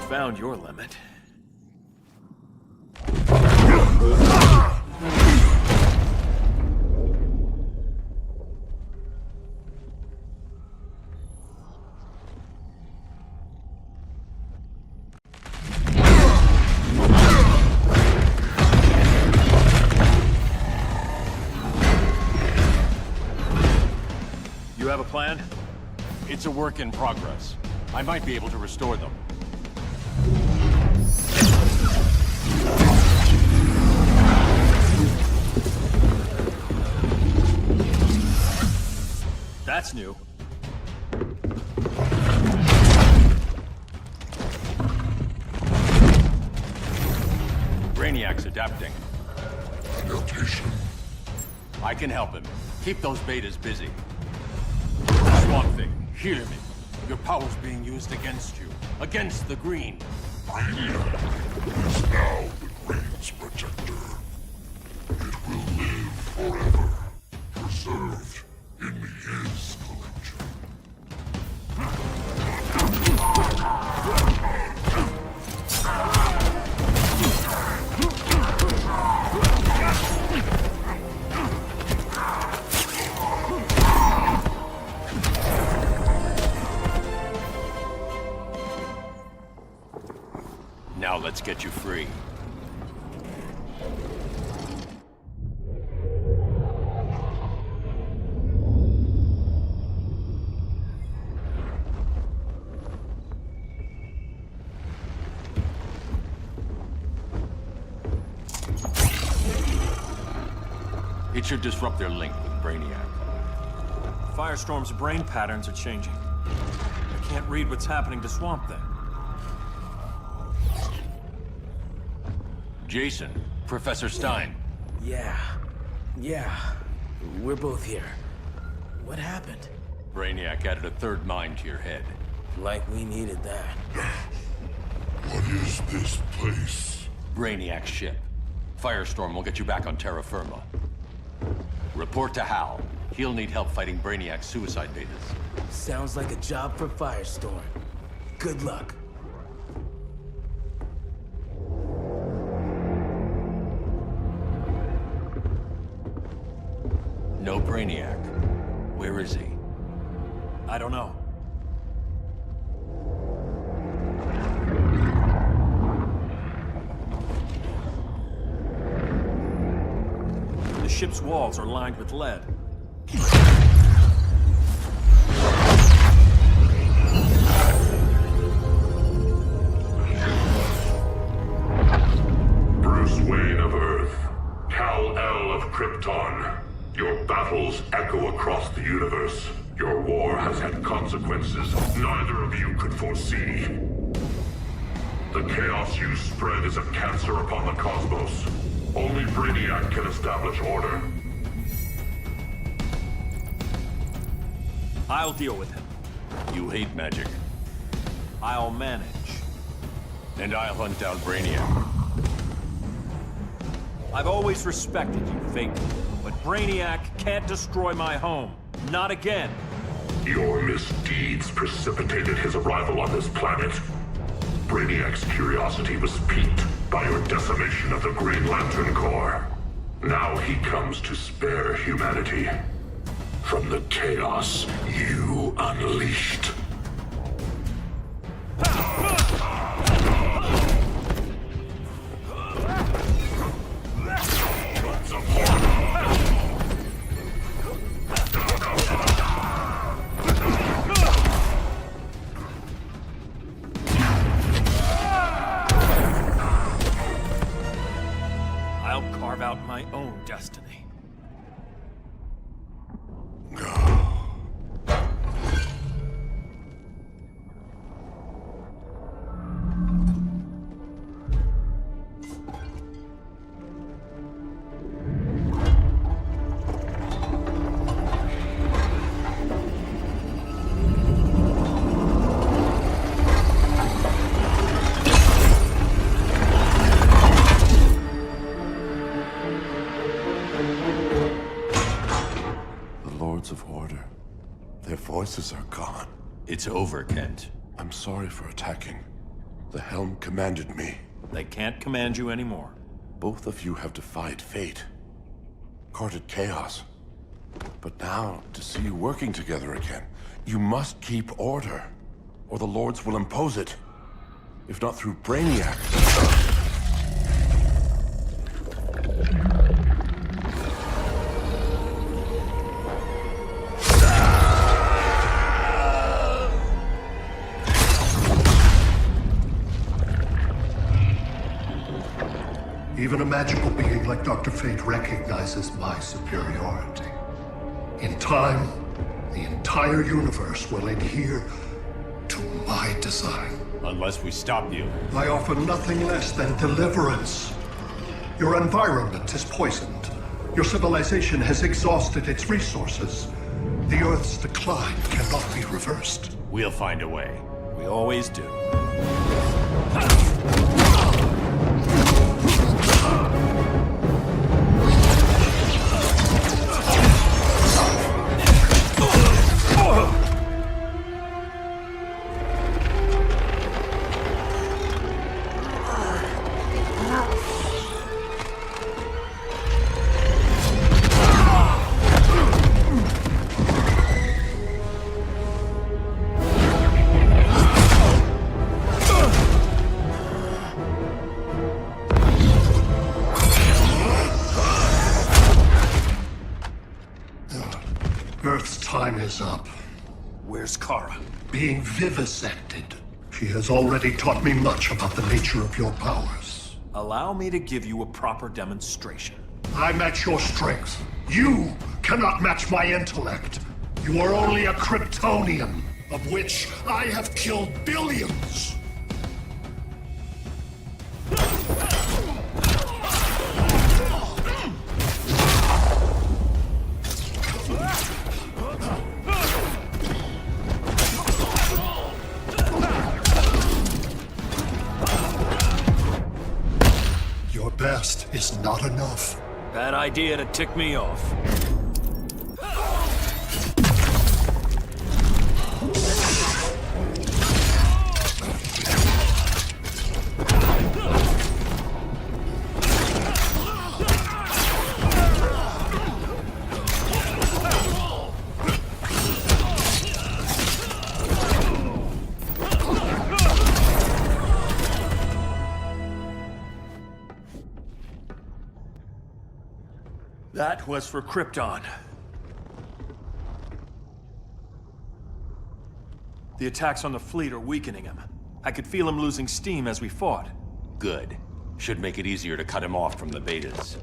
Found your limit. You have a plan? It's a work in progress. I might be able to restore them. That's new. Brainiac's adapting. Adaptation. I can help him. Keep those betas busy. Swamp Thing, hear me. Your power's being used against you. Against the Green. Brainiac is now the Green's protector. It will live forever, preserved in his collection. Now let's get you free. It should disrupt their link with Brainiac. Firestorm's brain patterns are changing. I can't read what's happening to Swamp Thing. Jason, Professor Stein. Yeah. We're both here. What happened? Brainiac added a third mind to your head. Like we needed that. What is this place? Brainiac's ship. Firestorm will get you back on terra firma. Report to Hal. He'll need help fighting Brainiac's suicide betas. Sounds like a job for Firestorm. Good luck. No Brainiac. Where is he? I don't know. The ship's walls are lined with lead. Krypton. Your battles echo across the universe. Your war has had consequences neither of you could foresee. The chaos you spread is a cancer upon the cosmos. Only Brainiac can establish order. I'll deal with him. You hate magic. I'll manage. And I'll hunt down Brainiac. I've always respected you, Fate. But Brainiac can't destroy my home. Not again. Your misdeeds precipitated his arrival on this planet. Brainiac's curiosity was piqued by your decimation of the Green Lantern Corps. Now he comes to spare humanity from the chaos you unleashed. I'll carve out my own destiny. Of order. Their voices are gone. It's over, Kent. I'm sorry for attacking. The Helm commanded me. They can't command you anymore. Both of you have defied fate. Courted chaos. But now, to see you working together again, you must keep order, or the Lords will impose it. If not through Brainiac. Even a magical being like Dr. Fate recognizes my superiority. In time, the entire universe will adhere to my design. Unless we stop you. I offer nothing less than deliverance. Your environment is poisoned. Your civilization has exhausted its resources. The Earth's decline cannot be reversed. We'll find a way. We always do. Earth's time is up. Where's Kara? Being vivisected. She has already taught me much about the nature of your powers. Allow me to give you a proper demonstration. I match your strength. You cannot match my intellect. You are only a Kryptonian, of which I have killed billions. Your best is not enough. Bad idea to tick me off. That was for Krypton. The attacks on the fleet are weakening him. I could feel him losing steam as we fought. Good. Should make it easier to cut him off from the betas.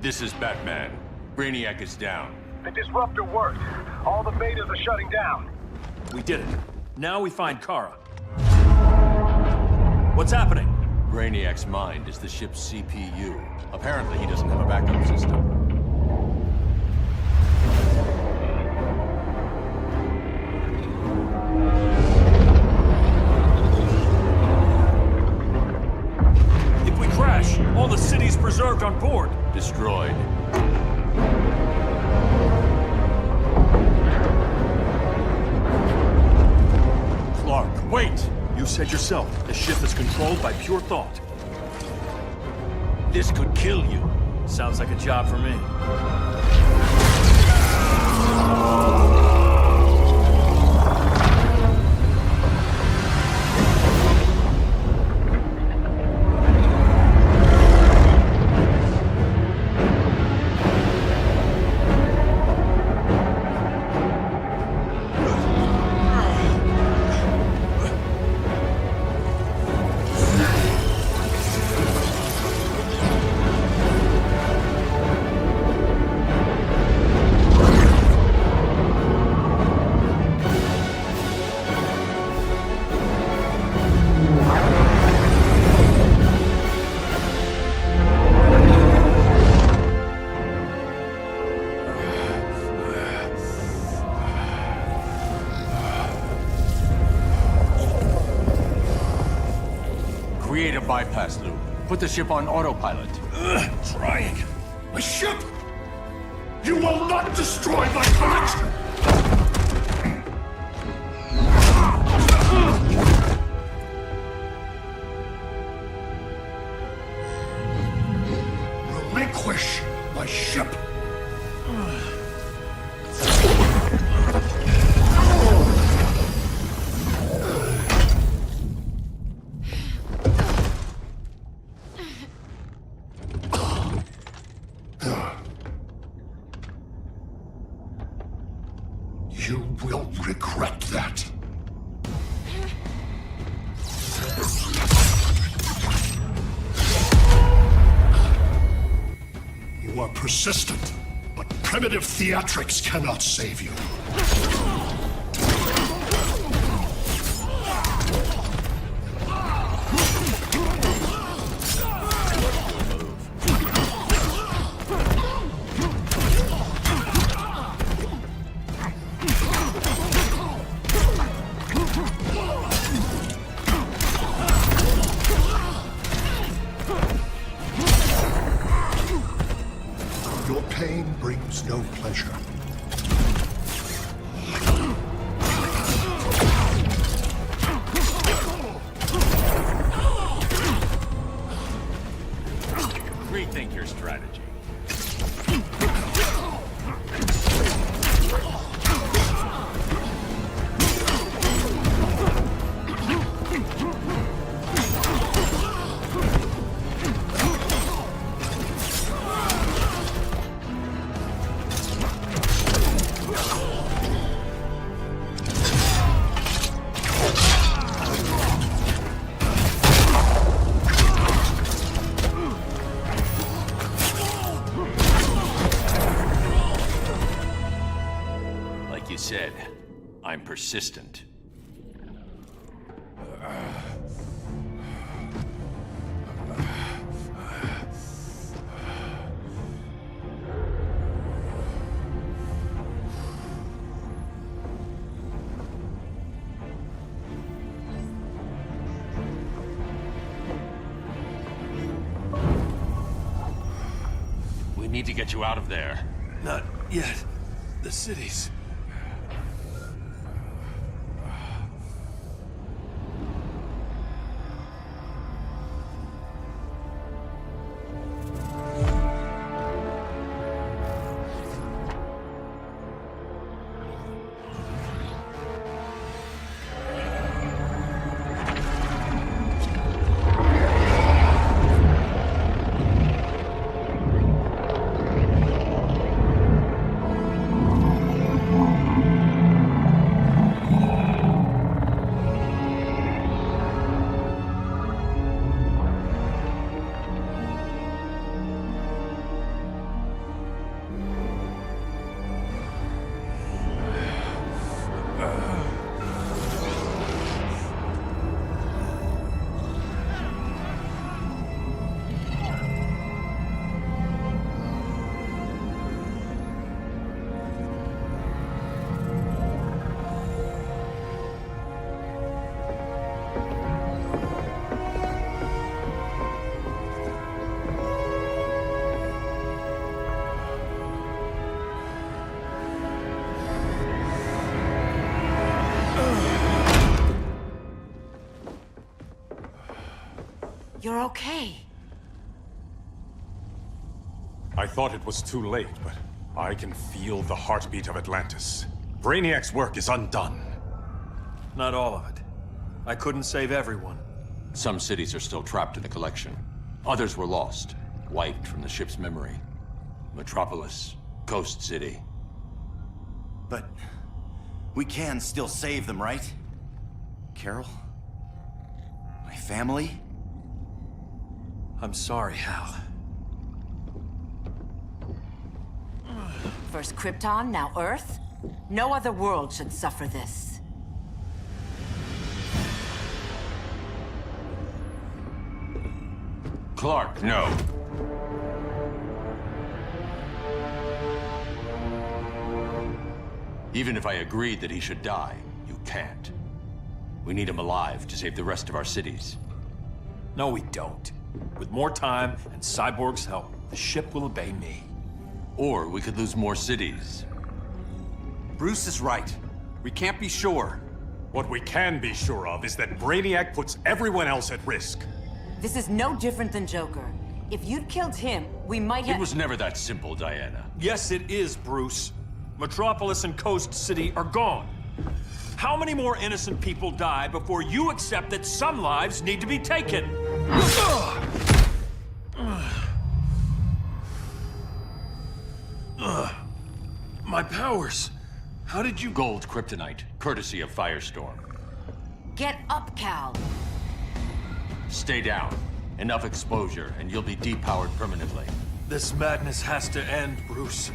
This is Batman. Brainiac is down. The disruptor worked. All the betas are shutting down. We did it. Now we find Kara. What's happening? Brainiac's mind is the ship's CPU. Apparently, he doesn't have a backup system. If we crash, all the city's preserved on board. Destroyed. Clark, wait! You said yourself, the ship is controlled by pure thought. This could kill you. Sounds like a job for me. Create a bypass loop. Put the ship on autopilot. Trying. My ship! You will not destroy my collection! Relinquish my ship! You will regret that. You are persistent, but primitive theatrics cannot save you. Your pain brings no pleasure. Rethink your strategy. said, I'm persistent. We need to get you out of there. Not yet. The cities. You're okay. I thought it was too late, but I can feel the heartbeat of Atlantis. Brainiac's work is undone. Not all of it. I couldn't save everyone. Some cities are still trapped in the collection. Others were lost, wiped from the ship's memory. Metropolis, Ghost City. But we can still save them, right? Carol? My family? I'm sorry, Hal. First Krypton, now Earth? No other world should suffer this. Clark, no. Even if I agreed that he should die, you can't. We need him alive to save the rest of our cities. No, we don't. With more time and Cyborg's help, the ship will obey me. Or we could lose more cities. Bruce is right. We can't be sure. What we can be sure of is that Brainiac puts everyone else at risk. This is no different than Joker. If you'd killed him, we might have— It was never that simple, Diana. Yes, it is, Bruce. Metropolis and Coast City are gone. How many more innocent people die before you accept that some lives need to be taken? My powers. How did you— Gold kryptonite, courtesy of Firestorm. Get up, Cal. Stay down. Enough exposure, and you'll be depowered permanently. This madness has to end, Bruce.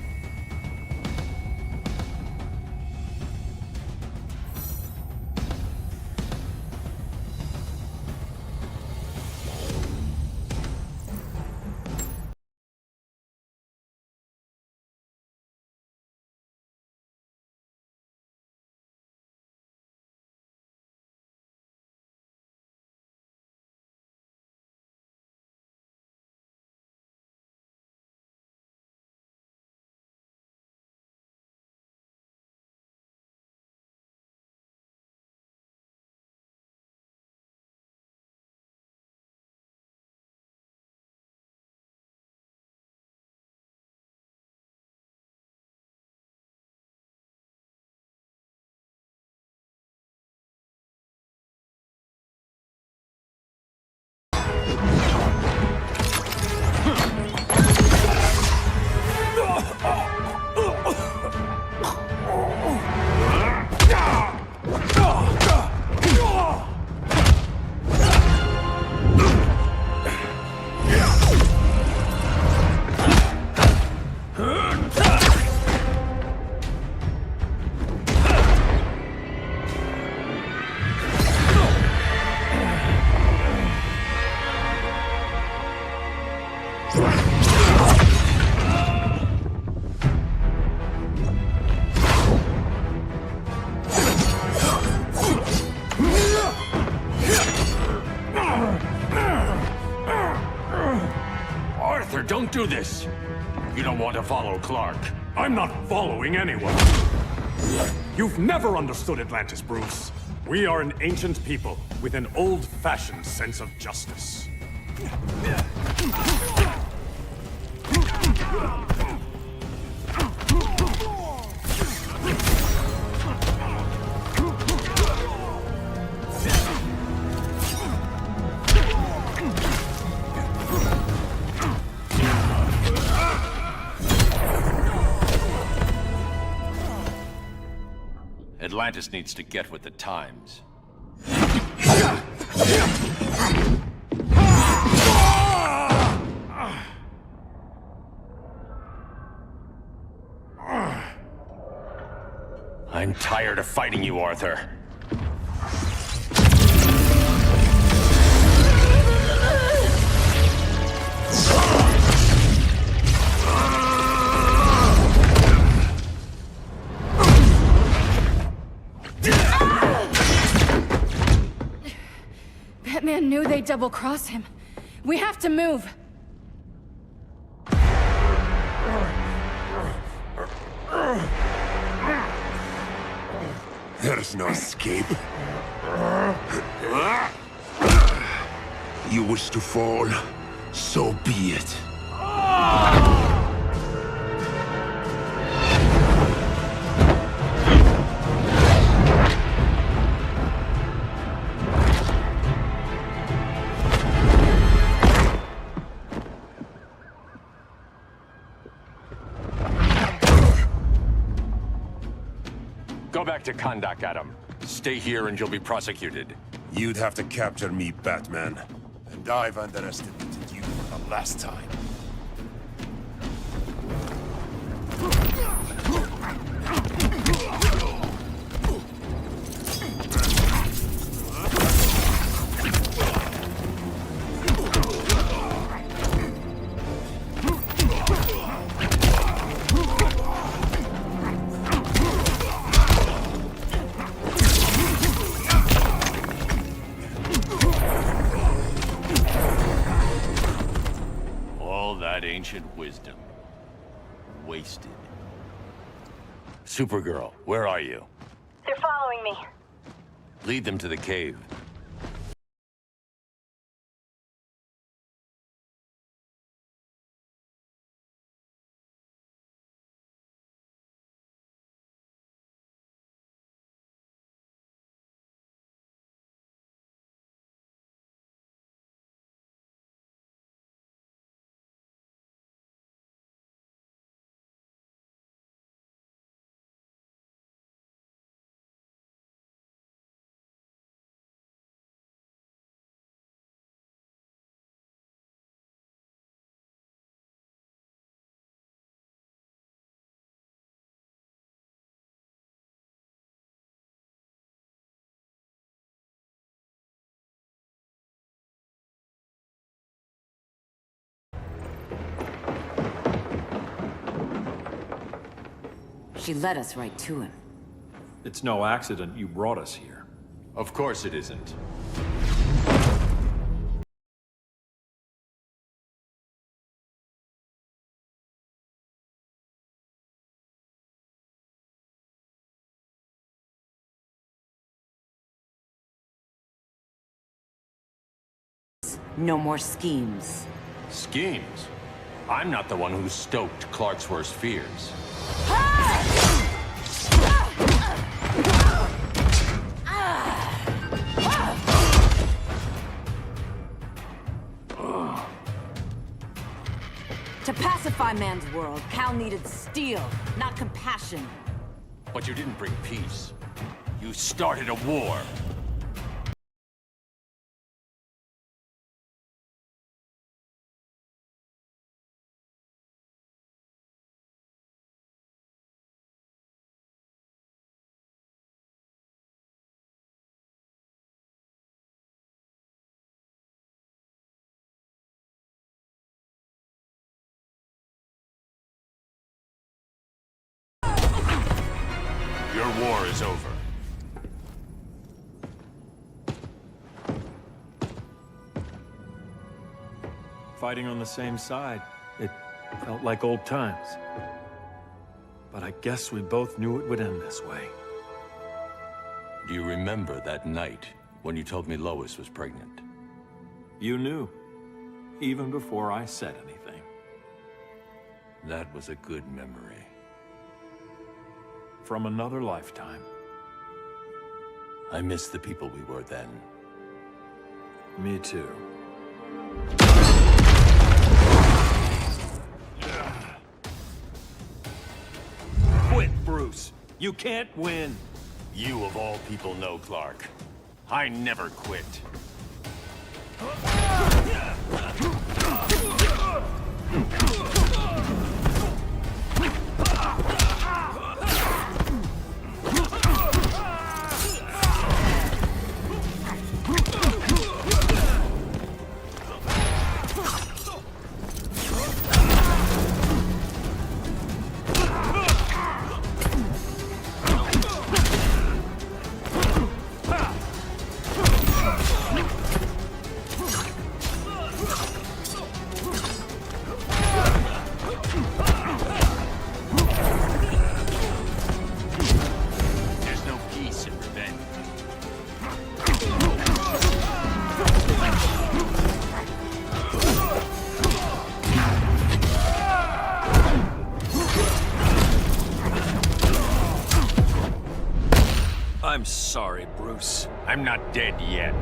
Arthur, don't do this! You don't want to follow Clark. I'm not following anyone. You've never understood Atlantis, Bruce. We are an ancient people with an old-fashioned sense of justice. Atlantis needs to get with the times. I'm tired of fighting you, Arthur. Batman knew they'd double-cross him. We have to move. There's no escape. You wish to fall, so be it. Go back to Kahndaq, Adam. Stay here and you'll be prosecuted. You'd have to capture me, Batman. And I've underestimated you for the last time. Ancient wisdom. Wasted. Supergirl, where are you? They're following me. Lead them to the cave. She led us right to him. It's no accident you brought us here. Of course it isn't. No more schemes. Schemes? I'm not the one who stoked Clark's worst fears. To pacify man's world, Cal needed steel, not compassion. But you didn't bring peace. You started a war. Your war is over. Fighting on the same side, it felt like old times. But I guess we both knew it would end this way. Do you remember that night when you told me Lois was pregnant? You knew, even before I said anything. That was a good memory. From another lifetime. I miss the people we were then. Me too. Quit, Bruce. You can't win. You of all people know, Clark. I never quit. I'm sorry, Bruce. I'm not dead yet.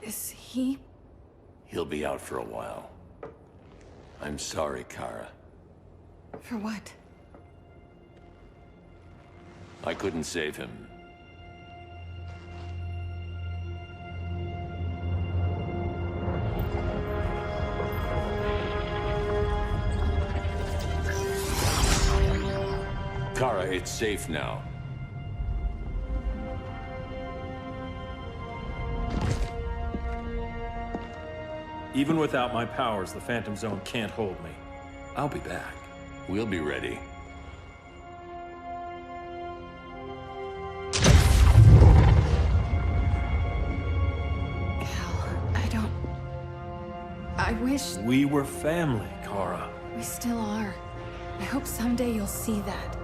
Is he? He'll be out for a while. I'm sorry, Kara. For what? I couldn't save him. Kara, it's safe now. Even without my powers, the Phantom Zone can't hold me. I'll be back. We'll be ready. I wish... We were family, Kara. We still are. I hope someday you'll see that.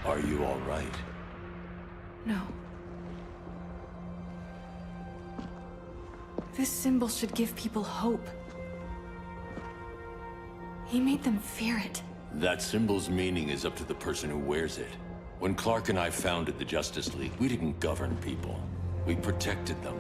Are you all right? No. This symbol should give people hope. He made them fear it. That symbol's meaning is up to the person who wears it. When Clark and I founded the Justice League, we didn't govern people. We protected them.